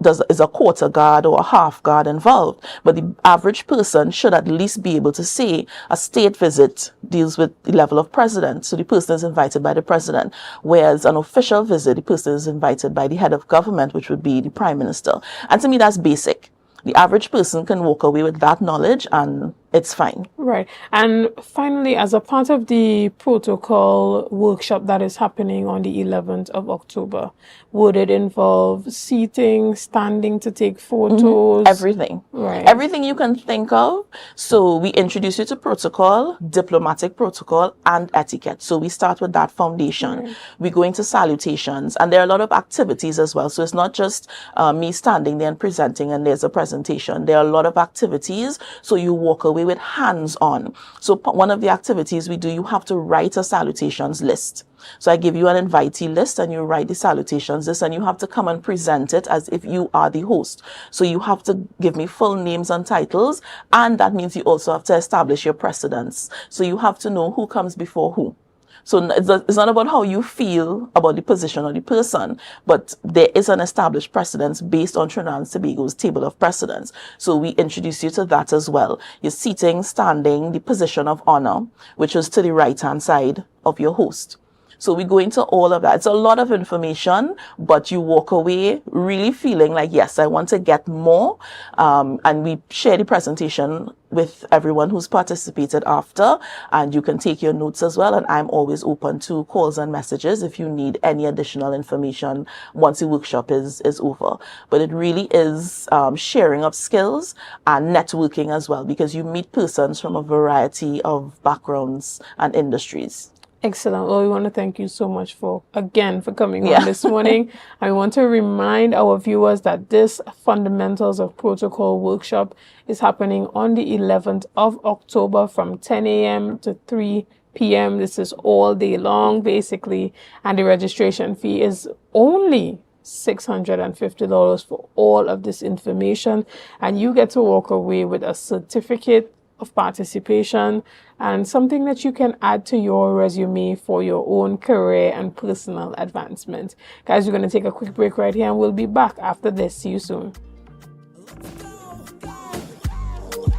is a quarter guard or a half guard involved, but the average person should at least be able to say a state visit deals with the level of president, so the person is invited by the president, whereas an official visit, the person is invited by the head of government, which would be the prime minister. And to me, that's basic. The average person can walk away with that knowledge and it's fine. Right. And finally, as a part of the protocol workshop that is happening on the 11th of October, would it involve seating, standing to take photos? Everything. Right. Everything you can think of. So we introduce you to protocol, diplomatic protocol, and etiquette. So we start with that foundation. Right. We go into salutations, and there are a lot of activities as well. So it's not just me standing there and presenting and there's a presentation. There are a lot of activities. So you walk away with hands-on. So one of the activities we do, you have to write a salutations list. So I give you an invitee list and you write the salutations list, and you have to come and present it as if you are the host. So you have to give me full names and titles, and that means you also have to establish your precedence. So you have to know who comes before who. So it's not about how you feel about the position or the person, but there is an established precedence based on Trinidad and Tobago's table of precedence. So we introduce you to that as well. You're seating, standing, the position of honor, which is to the right-hand side of your host. So we go into all of that. It's a lot of information, but you walk away really feeling like, yes, I want to get more. And we share the presentation with everyone who's participated after, and you can take your notes as well. And I'm always open to calls and messages if you need any additional information once the workshop is over. But it really is sharing of skills and networking as well, because you meet persons from a variety of backgrounds and industries. Excellent. Well, we want to thank you so much for coming on this morning. I want to remind our viewers that this Fundamentals of Protocol workshop is happening on the 11th of October from 10 a.m. to 3 p.m. This is all day long, basically. And the registration fee is only $650 for all of this information, and you get to walk away with a certificate of participation and something that you can add to your resume for your own career and personal advancement. Guys, we're going to take a quick break right here and we'll be back after this. See you soon.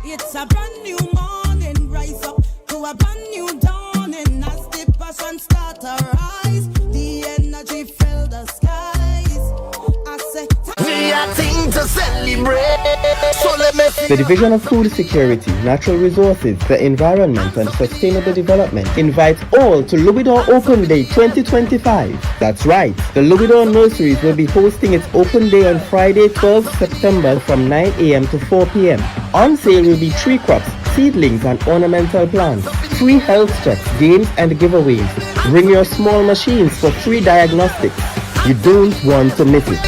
It's a brand new morning, rise up to a brand new dawning. As the passion start to rise, the energy fill the skies. I say, we are things to celebrate. So let me The Division of Food Security, Natural Resources, the Environment and Sustainable Development invites all to Louisdor Open Day 2025. That's right, the Louisdor Nurseries will be hosting its Open Day on Friday, 12th September from 9 a.m. to 4 p.m. On sale will be tree crops, seedlings and ornamental plants, free health checks, games and giveaways. Bring your small machines for free diagnostics. You don't want to miss it.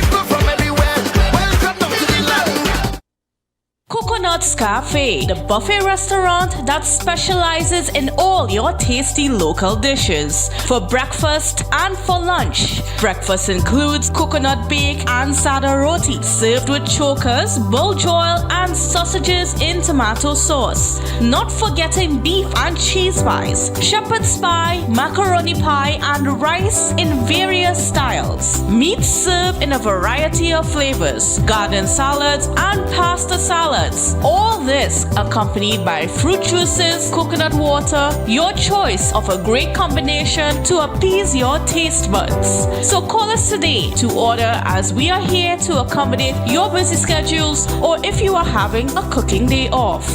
Coconut's Cafe, the buffet restaurant that specializes in all your tasty local dishes. For breakfast and for lunch. Breakfast includes coconut bake and sada roti, served with chokers, bull joil, and sausages in tomato sauce. Not forgetting beef and cheese pies, shepherd's pie, macaroni pie, and rice in various styles. Meat served in a variety of flavors, garden salads, and pasta salads. All this accompanied by fruit juices, coconut water, your choice of a great combination to appease your taste buds. So call us today to order, as we are here to accommodate your busy schedules or if you are having a cooking day off.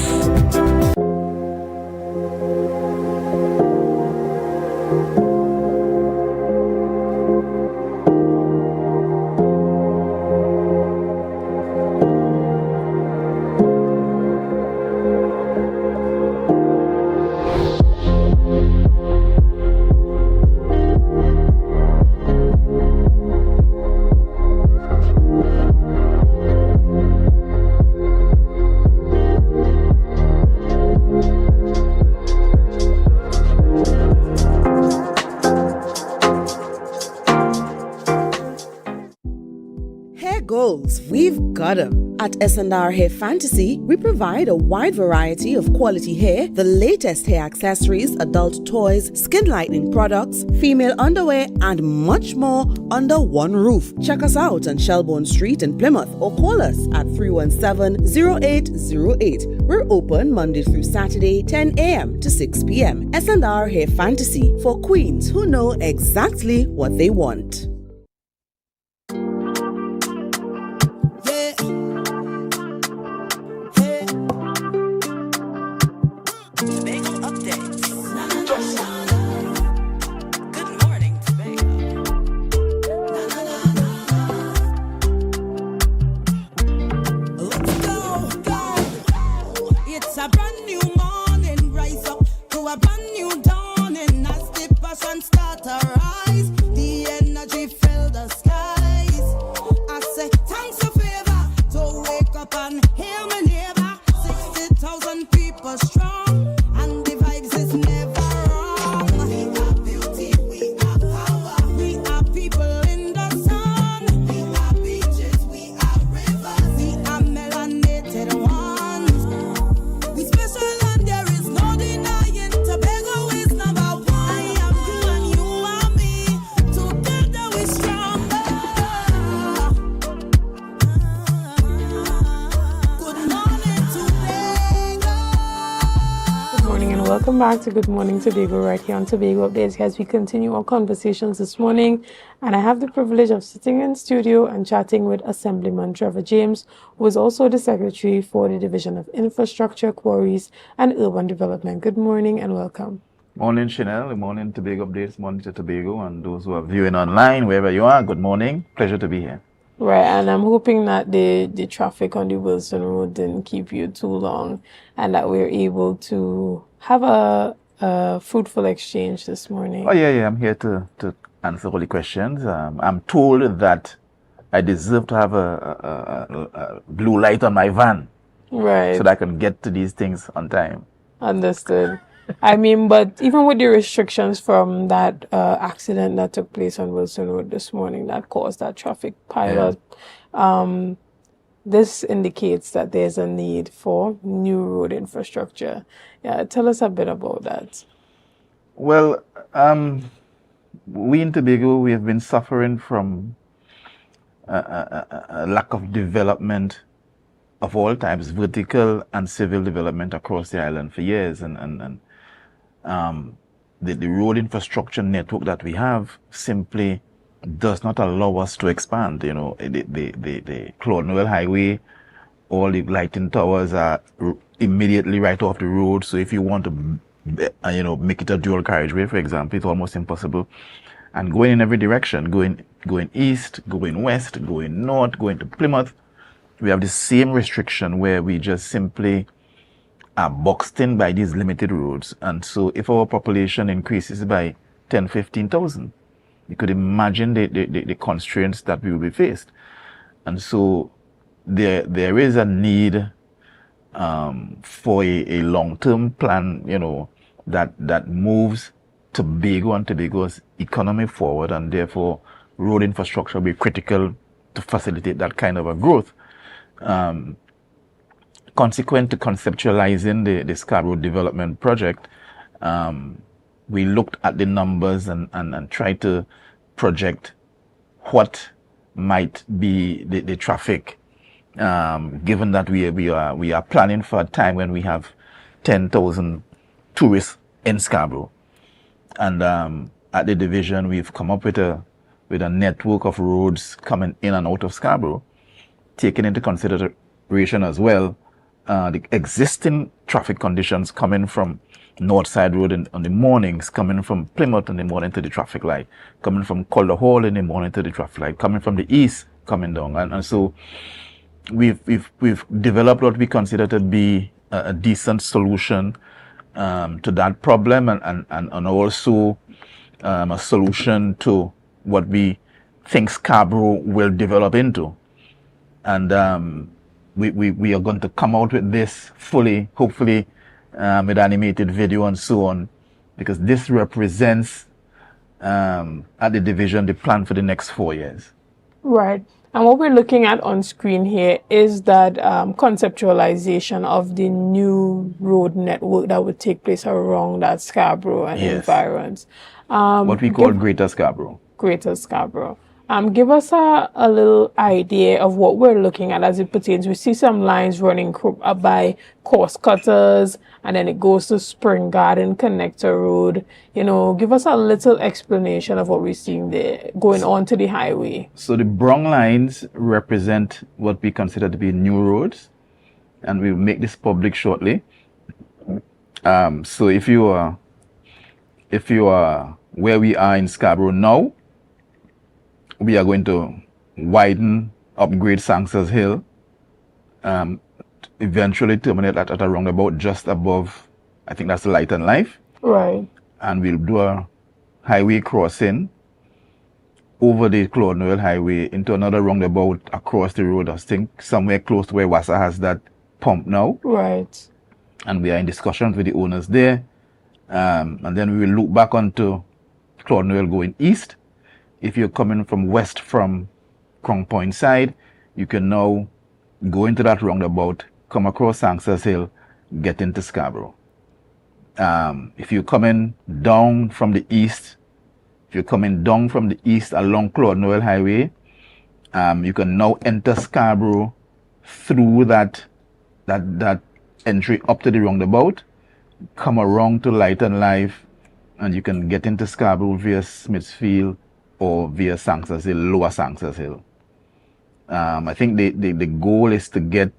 Goals, we've got them. At S&R Hair Fantasy, we provide a wide variety of quality hair, the latest hair accessories, adult toys, skin lightening products, female underwear, and much more under one roof. Check us out on Shelbourne Street in Plymouth or call us at 317-0808. We're open Monday through Saturday, 10 a.m. to 6 p.m. S&R Hair Fantasy for queens who know exactly what they want. Welcome back to Good Morning Tobago right here on Tobago Updates as we continue our conversations this morning, and I have the privilege of sitting in studio and chatting with Assemblyman Trevor James, who is also the Secretary for the Division of Infrastructure, Quarries and Urban Development. Good morning and welcome. Morning Chanel, good morning Tobago Updates, morning to Tobago, and those who are viewing online, wherever you are, good morning, pleasure to be here. Right, and I'm hoping that the traffic on the Wilson Road didn't keep you too long and that we're able to have a fruitful exchange this morning. Oh yeah, I'm here to answer all the questions. I'm told that I deserve to have a blue light on my van. Right. So that I can get to these things on time. Understood. I mean, but even with the restrictions from that accident that took place on Wilson Road this morning that caused that traffic pileup, this indicates that there's a need for new road infrastructure. Yeah, tell us a bit about that. Well, we in Tobago, we have been suffering from a lack of development of all types, vertical and civil development across the island for years. And the road infrastructure network that we have simply does not allow us to expand. You know, the Claude Noel Highway, all the lighting towers are immediately right off the road. So if you want to, you know, make it a dual carriageway, for example, it's almost impossible. And going in every direction, going east, going west, going north, going to Plymouth, we have the same restriction where we just simply are boxed in by these limited roads. And so if our population increases by 10, 15,000, you could imagine the constraints that we will be faced. And so there is a need for a long-term plan, you know, that moves Tobago and Tobago's economy forward, and therefore road infrastructure will be critical to facilitate that kind of a growth. Consequent to conceptualizing the Scarborough Development Project, we looked at the numbers and tried to project what might be the traffic, given that we are planning for a time when we have 10,000 tourists in Scarborough. And at the division, we've come up with a network of roads coming in and out of Scarborough, taking into consideration as well the existing traffic conditions coming from Northside Road on the mornings, coming from Plymouth in the morning to the traffic light, coming from Calder Hall in the morning to the traffic light, coming from the east, coming down. And so we've developed what we consider to be a decent solution to that problem, and also a solution to what we think Scarborough will develop into. And we are going to come out with this fully, hopefully, with animated video and so on, because this represents at the division the plan for the next 4 years. Right. And what we're looking at on screen here is that conceptualization of the new road network that would take place around that Scarborough and environs. What we call Greater Scarborough. Greater Scarborough. Give us a little idea of what we're looking at as it pertains. We see some lines running by Course Cutters, and then it goes to Spring Garden Connector Road. You know, give us a little explanation of what we're seeing there going on to the highway. So the brown lines represent what we consider to be new roads, and we'll make this public shortly. So if you are where we are in Scarborough now, we are going to widen, upgrade Sangsers Hill, eventually terminate at a roundabout just above, I think that's the Light and Life. Right. And we'll do a highway crossing over the Claude Noel Highway into another roundabout across the road, I think somewhere close to where Wassa has that pump now. Right. And we are in discussions with the owners there. And then we will loop back onto Claude Noel going east. If you're coming from west from Crown Point side, you can now go into that roundabout, come across Sangsers Hill, get into Scarborough. If you're coming down from the east, along Claude Noel Highway, you can now enter Scarborough through that entry up to the roundabout, come around to Light and Life, and you can get into Scarborough via Smithsfield or via Sangsers Hill, Lower Sangsers Hill. I think the goal is to get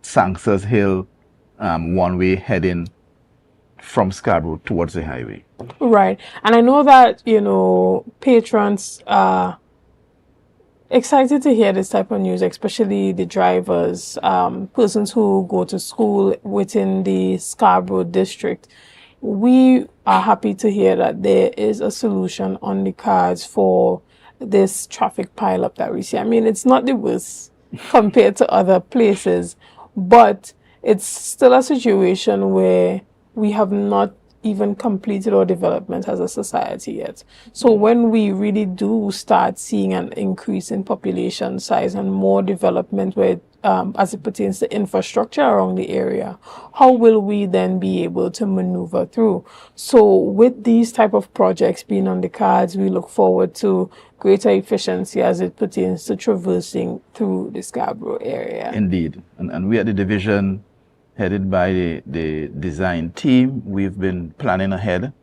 Sangsers Hill one way heading from Scarborough towards the highway. Right. And I know that, you know, patrons are excited to hear this type of news, especially the drivers, persons who go to school within the Scarborough district. We are happy to hear that there is a solution on the cards for this traffic pileup that we see. I mean, it's not the worst compared to other places, but it's still a situation where we have not even completed our development as a society yet. So when we really do start seeing an increase in population size and more development where as it pertains to infrastructure around the area, how will we then be able to maneuver through? So with these type of projects being on the cards, we look forward to greater efficiency as it pertains to traversing through the Scarborough area. Indeed. And we at the division, headed by the design team, we've been planning ahead.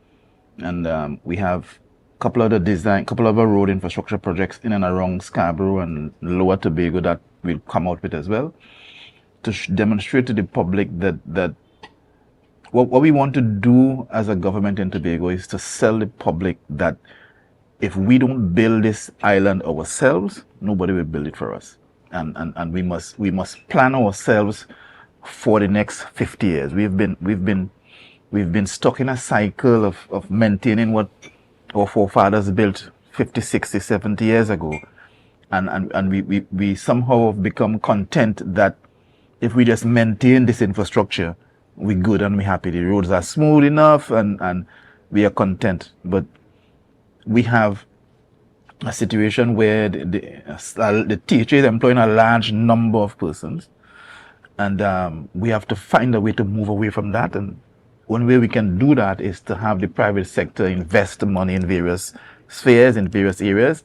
And we have a couple of the road infrastructure projects in and around Scarborough and Lower Tobago that we'll come out with as well, to demonstrate to the public that what we want to do as a government in Tobago is to sell the public that if we don't build this island ourselves, nobody will build it for us. And we must plan ourselves for the next 50 years. We've been stuck in a cycle of maintaining what our forefathers built 50, 60, 70 years ago. And we somehow have become content that if we just maintain this infrastructure, we're good and we're happy. The roads are smooth enough and we are content. But we have a situation where the THA is employing a large number of persons, and we have to find a way to move away from that. And one way we can do that is to have the private sector invest money in various spheres, in various areas.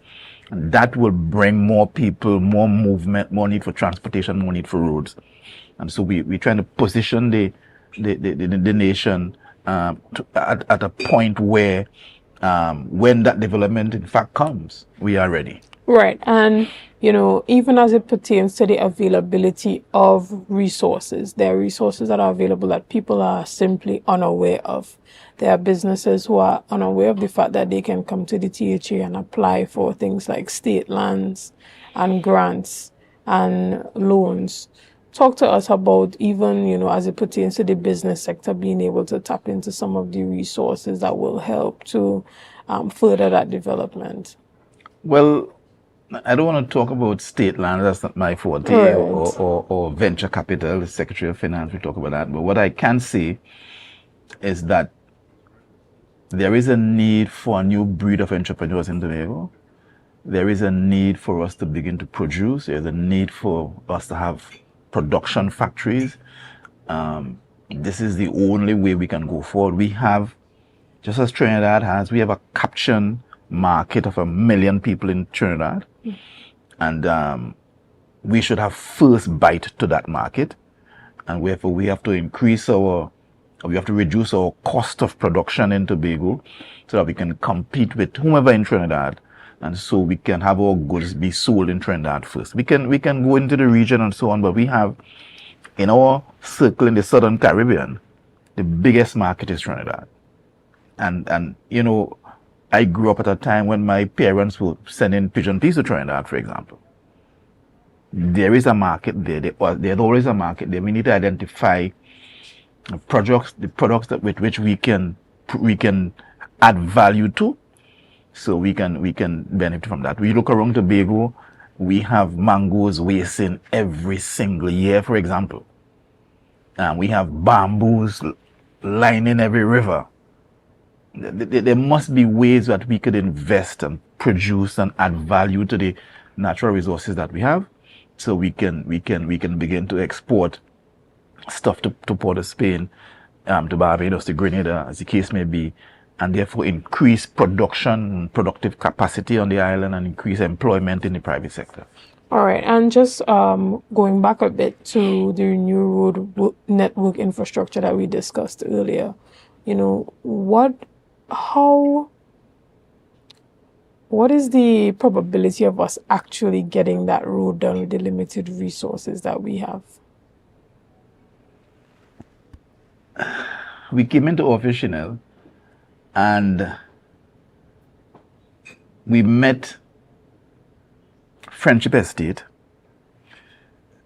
And that will bring more people, more movement, more need for transportation, more need for roads. And so we're trying to position the nation at a point where when that development in fact comes, we are ready. Right. And, you know, even as it pertains to the availability of resources, there are resources that are available that people are simply unaware of. There are businesses who are unaware of the fact that they can come to the THA and apply for things like state lands and grants and loans. Talk to us about even, you know, as it pertains to the business sector, being able to tap into some of the resources that will help to further that development. Well, I don't want to talk about state land. That's not my forte. Right. or venture capital. The Secretary of Finance will talk about that. But what I can say is that there is a need for a new breed of entrepreneurs in Tobago. There is a need for us to begin to produce. There's a need for us to have production factories. This is the only way we can go forward. We have, just as Trinidad has, we have a caption market of 1 million people in Trinidad. And we should have first bite to that market. And therefore we have to reduce our cost of production in Tobago so that we can compete with whomever in Trinidad. And so we can have our goods be sold in Trinidad first. We can go into the region and so on, but we have, in our circle in the Southern Caribbean, the biggest market is Trinidad. And you know, I grew up at a time when my parents were sending pigeon peas to Trinidad, for example. There is a market there. There's always a market there. We need to identify the products with which we can add value to, so we can benefit from that. We look around Tobago, we have mangoes wasting every single year, for example. We have bamboos lining every river. There must be ways that we could invest and produce and add value to the natural resources that we have, so we can begin to export stuff to Port of Spain, to Barbados, to Grenada, as the case may be, and therefore increase production and productive capacity on the island and increase employment in the private sector. All right, and just going back a bit to the new road network infrastructure that we discussed earlier, you know, what is the probability of us actually getting that road done with the limited resources that we have? We came into office, Chanel, and we met Friendship Estate,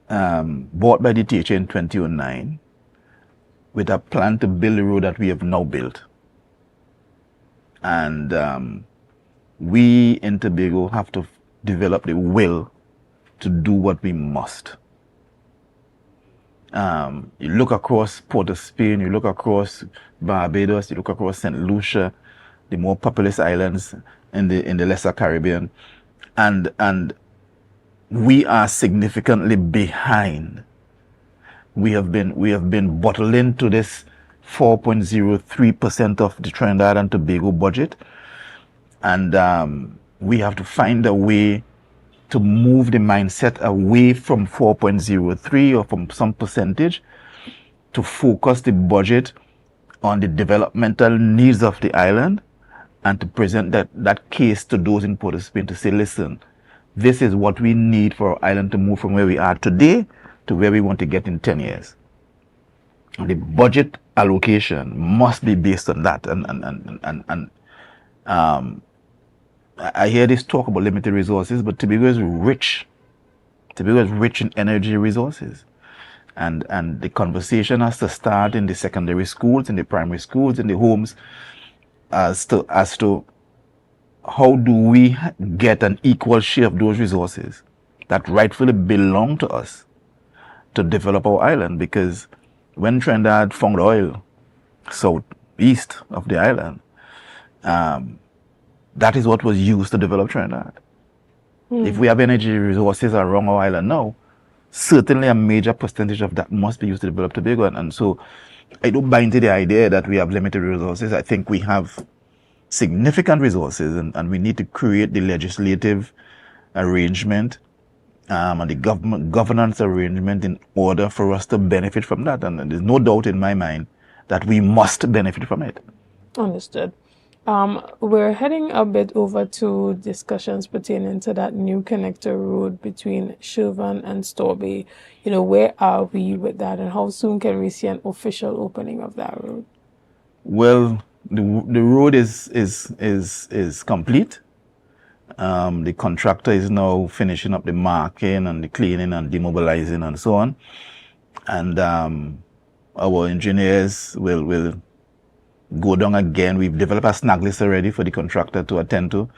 bought by the THA in 2009, with a plan to build the road that we have now built. And we in Tobago have to develop the will to do what we must. You look across Port of Spain, you look across Barbados, you look across St. Lucia, the more populous islands in the lesser Caribbean, and we are significantly behind. We have been bottled into this 4.03% of the Trinidad and Tobago budget, and we have to find a way to move the mindset away from 4.03 or from some percentage to focus the budget on the developmental needs of the island and to present that case to those in Port of Spain to say, listen, this is what we need for our island to move from where we are today to where we want to get in 10 years. The budget allocation must be based on that. And I hear this talk about limited resources, but Tobago is rich. Tobago is rich in energy resources. And the conversation has to start in the secondary schools, in the primary schools, in the homes, as to how do we get an equal share of those resources that rightfully belong to us to develop our island. Because when Trinidad found oil southeast of the island, that is what was used to develop Trinidad. If we have energy resources around our island now, certainly a major percentage of that must be used to develop Tobago. And so I don't buy into the idea that we have limited resources. I think we have significant resources, and we need to create the legislative arrangement and the governance arrangement in order for us to benefit from that. And there's no doubt in my mind that we must benefit from it. Understood. We're heading a bit over to discussions pertaining to that new connector road between Shervan and Storby. You know, where are we with that, and how soon can we see an official opening of that road? Well, the road is complete. The contractor is now finishing up the marking and the cleaning and demobilizing and so on. And our engineers will go down again. We've developed a snag list already for the contractor to attend to,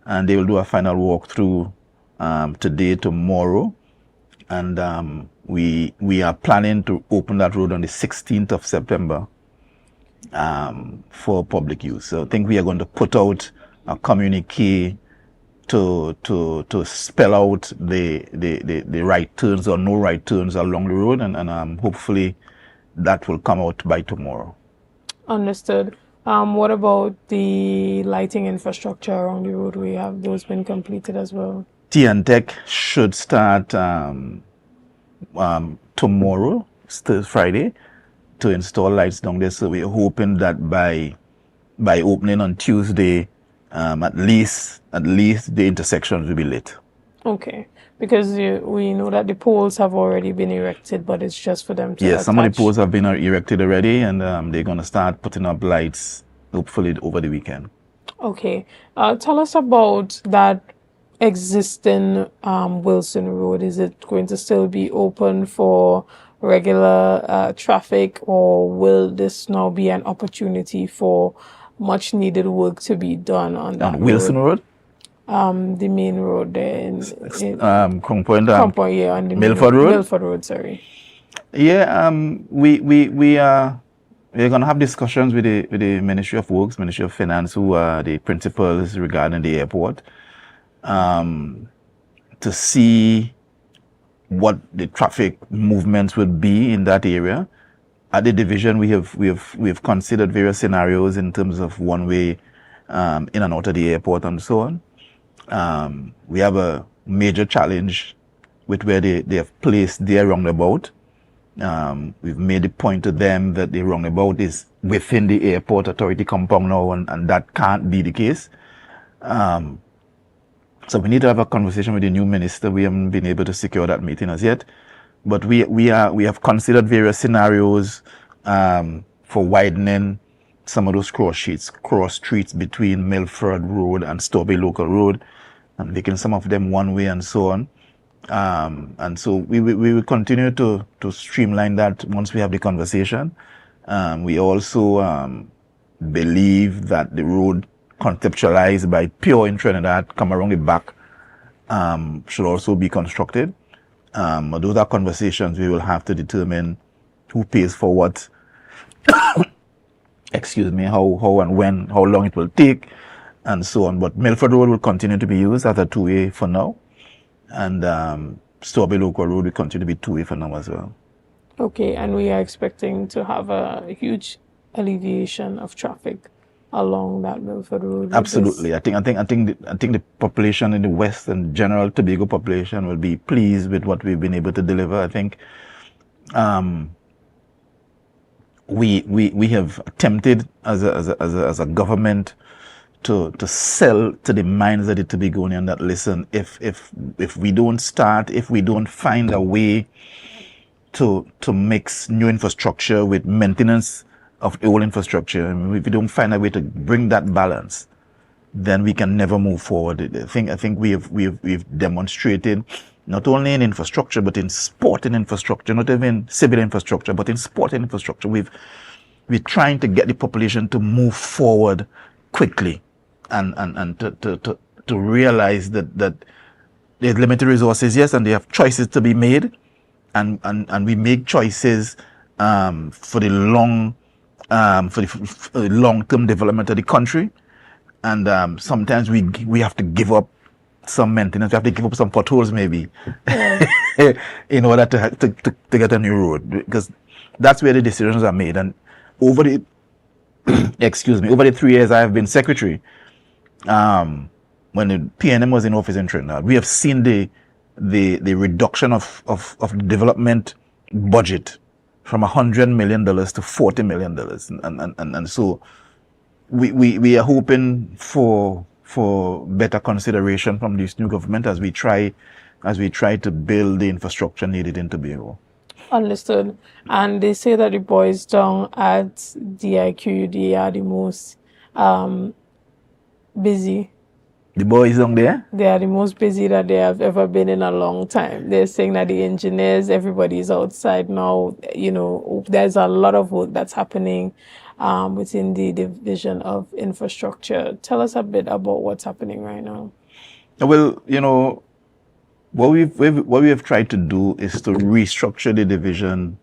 and they will do a final walkthrough today, tomorrow, and we are planning to open that road on the 16th of September for public use. So I think we are going to put out a communique to spell out the right turns or no right turns along the road, and hopefully that will come out by tomorrow. Understood. What about the lighting infrastructure around the roadway? Have those been completed as well? Tech should start tomorrow, still Friday, to install lights down there. So we're hoping that by opening on Tuesday, at least the intersections will be lit. Okay, because we know that the poles have already been erected, but it's just for them to Yes, some of the poles have been erected already, and they're going to start putting up lights, hopefully over the weekend. Okay, tell us about that existing Wilson Road. Is it going to still be open for regular traffic, or will this now be an opportunity for much needed work to be done on that road? Wilson Road? The main road there in Compound, yeah, on the Milford Road? Milford Road, sorry. Yeah, we're going to have discussions with the Ministry of Works, Ministry of Finance, who are the principals regarding the airport, to see what the traffic movements would be in that area. At the division, we have considered various scenarios in terms of one-way in and out of the airport and so on. We have a major challenge with where they have placed their roundabout. We've made the point to them that the roundabout is within the airport authority compound now, and that can't be the case. So we need to have a conversation with the new minister. We haven't been able to secure that meeting as yet, but we have considered various scenarios for widening some of those cross streets between Milford Road and Storby Local Road, and making some of them one way and so on. And so we will continue to streamline that once we have the conversation. We also believe that the road conceptualized by Pure in Trinidad, come around the back, should also be constructed. Those are conversations we will have to determine who pays for what, excuse me, how and when, how long it will take, and so on. But Milford Road will continue to be used as a two-way for now, and Strawberry Local Road will continue to be two-way for now as well. Okay, and we are expecting to have a huge alleviation of traffic along that Milford Road. Absolutely, I think the population in the West and general Tobago population will be pleased with what we've been able to deliver. I think we have attempted as a government to sell to the minds of the Tobagonian that listen, if we don't start, if we don't find a way to mix new infrastructure with maintenance of the old infrastructure, and if we don't find a way to bring that balance, then we can never move forward. I think we've demonstrated, not only in infrastructure, but in sporting infrastructure, not even civil infrastructure, but in sporting infrastructure, we're trying to get the population to move forward quickly, and to realize that there's limited resources, yes, and they have choices to be made, and we make choices for the long-term development of the country, and sometimes we have to give up some maintenance, we have to give up some potholes maybe, in order to get a new road, because that's where the decisions are made. And over the over the 3 years I have been secretary, when the PNM was in office in Trinidad, we have seen the reduction of the development budget from $100 million to $40 million, and so we are hoping for better consideration from this new government as we try to build the infrastructure needed in Tobago. Understood. And they say that the boys down at DIQUD are the most busy. The boys down there? They are the most busy that they have ever been in a long time. They're saying that the engineers, everybody's outside now. You know, there's a lot of work that's happening within the division of infrastructure. Tell us a bit about what's happening right now. Well, you know, what we have tried to do is to restructure the division,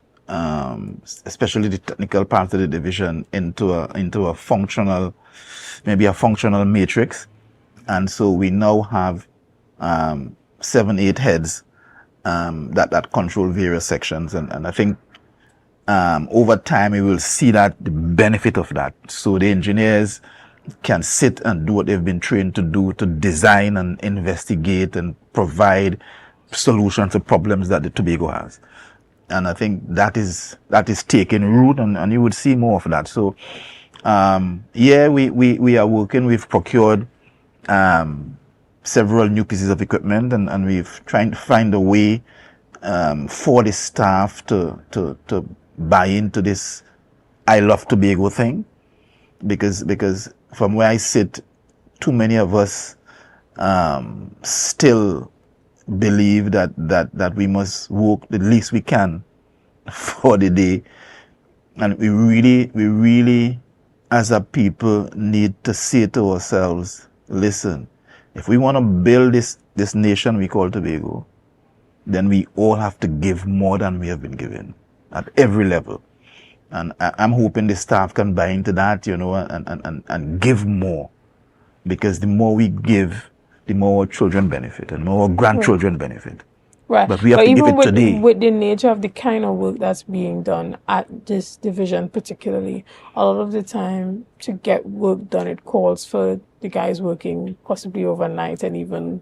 especially the technical part of the division, into a functional, maybe a functional matrix. And so we now have 7-8 heads that control various sections, and I think over time we will see that the benefit of that. So the engineers can sit and do what they've been trained to do, to design and investigate and provide solutions to problems that the Tobago has. And I think that is taking root, and you would see more of that. So yeah, we are working. We've procured several new pieces of equipment, and we've trying to find a way for the staff to buy into this I Love Tobago thing, because from where I sit, too many of us still believe that we must work the least we can for the day, and we really as a people need to say to ourselves, listen, if we want to build this nation we call Tobago, then we all have to give more than we have been given at every level. And I'm hoping the staff can buy into that, you know, and give more, because the more we give, the more our children benefit and more our grandchildren benefit. Right. But we have to give it today. With the nature of the kind of work that's being done at this division particularly, a lot of the time to get work done, it calls for the guys working possibly overnight and even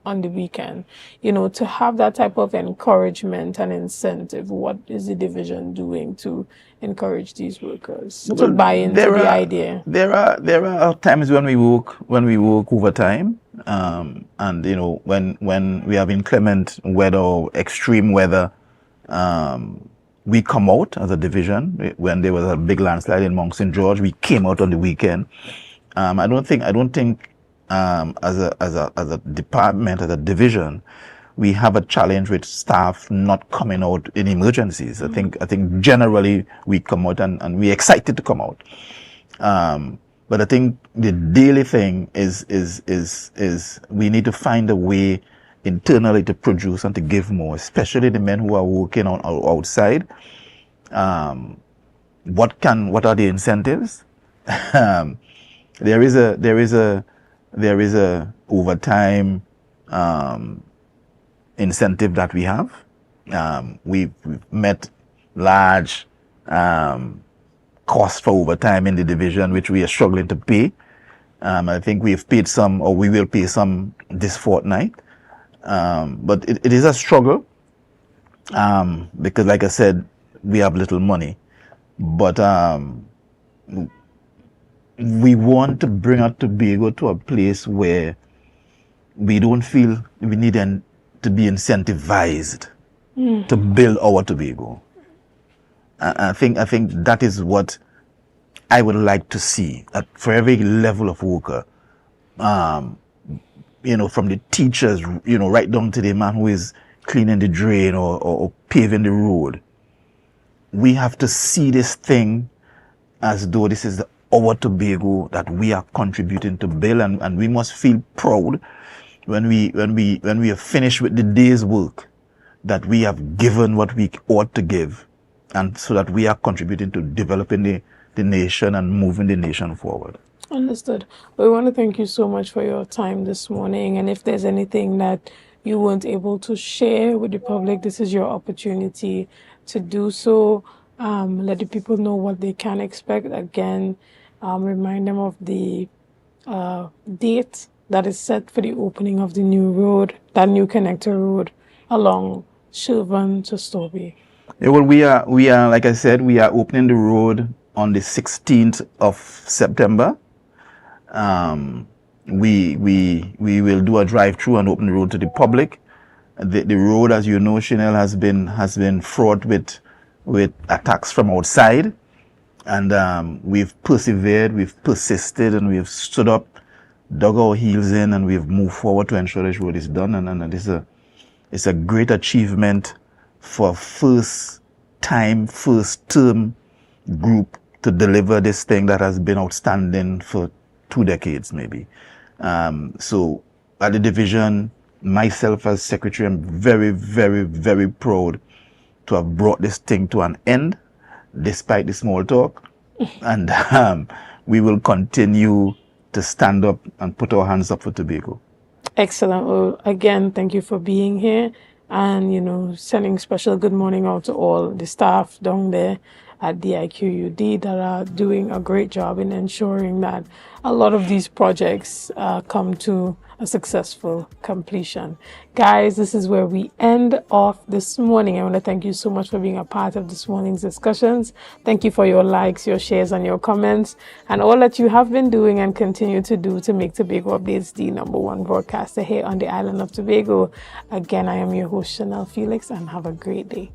on the weekend. You know, to have that type of encouragement and incentive, what is the division doing to encourage these workers to buy into the idea? There are times when we work overtime, and you know, when we have inclement weather or extreme weather, we come out as a division. When there was a big landslide in Mount St. George, we came out on the weekend. I don't think as a department, as a division, we have a challenge with staff not coming out in emergencies. I think generally we come out and we're excited to come out. But I think the daily thing is we need to find a way internally to produce and to give more, especially the men who are working on outside. What are the incentives? There is a overtime incentive that we have. We've met large costs for overtime in the division, which we are struggling to pay. I think we've paid some, or we will pay some this fortnight. But it is a struggle because, like I said, we have little money. But we want to bring our Tobago to a place where we don't feel we need to be incentivized to build our Tobago. I think that is what I would like to see for every level of worker. From the teachers, right down to the man who is cleaning the drain or paving the road. We have to see this thing as though this is our Tobago that we are contributing to build, and we must feel proud when we are finished with the day's work that we have given what we ought to give, and so that we are contributing to developing the nation and moving the nation forward. Understood. We want to thank you so much for your time this morning, and if there's anything that you weren't able to share with the public, this is your opportunity to do so. Let the people know what they can expect. Again, remind them of the date that is set for the opening of the new road, that new connector road along Sherburne to Stobie. Yeah, well, we are, like I said, we are opening the road on the 16th of September. We will do a drive-through and open the road to the public. The road, as you know, Chanel, has been fraught with attacks from outside, and we've persevered, we've persisted, and we've stood up, dug our heels in, and we've moved forward to ensure this road is done. And it's a great achievement for first term group to deliver this thing that has been outstanding for 2 decades maybe. So at the division, myself as secretary, I'm very, very, very proud to have brought this thing to an end despite the small talk. And we will continue to stand up and put our hands up for Tobago. Excellent. Well, again, thank you for being here, and sending special good morning out to all the staff down there at DIQUD that are doing a great job in ensuring that a lot of these projects come to a successful completion. Guys, this is where we end off this morning. I want to thank you so much for being a part of this morning's discussions. Thank you for your likes, your shares, and your comments, and all that you have been doing and continue to do to make Tobago Updates the #1 broadcaster here on the island of Tobago. Again, I am your host, Chanel Felix, and have a great day.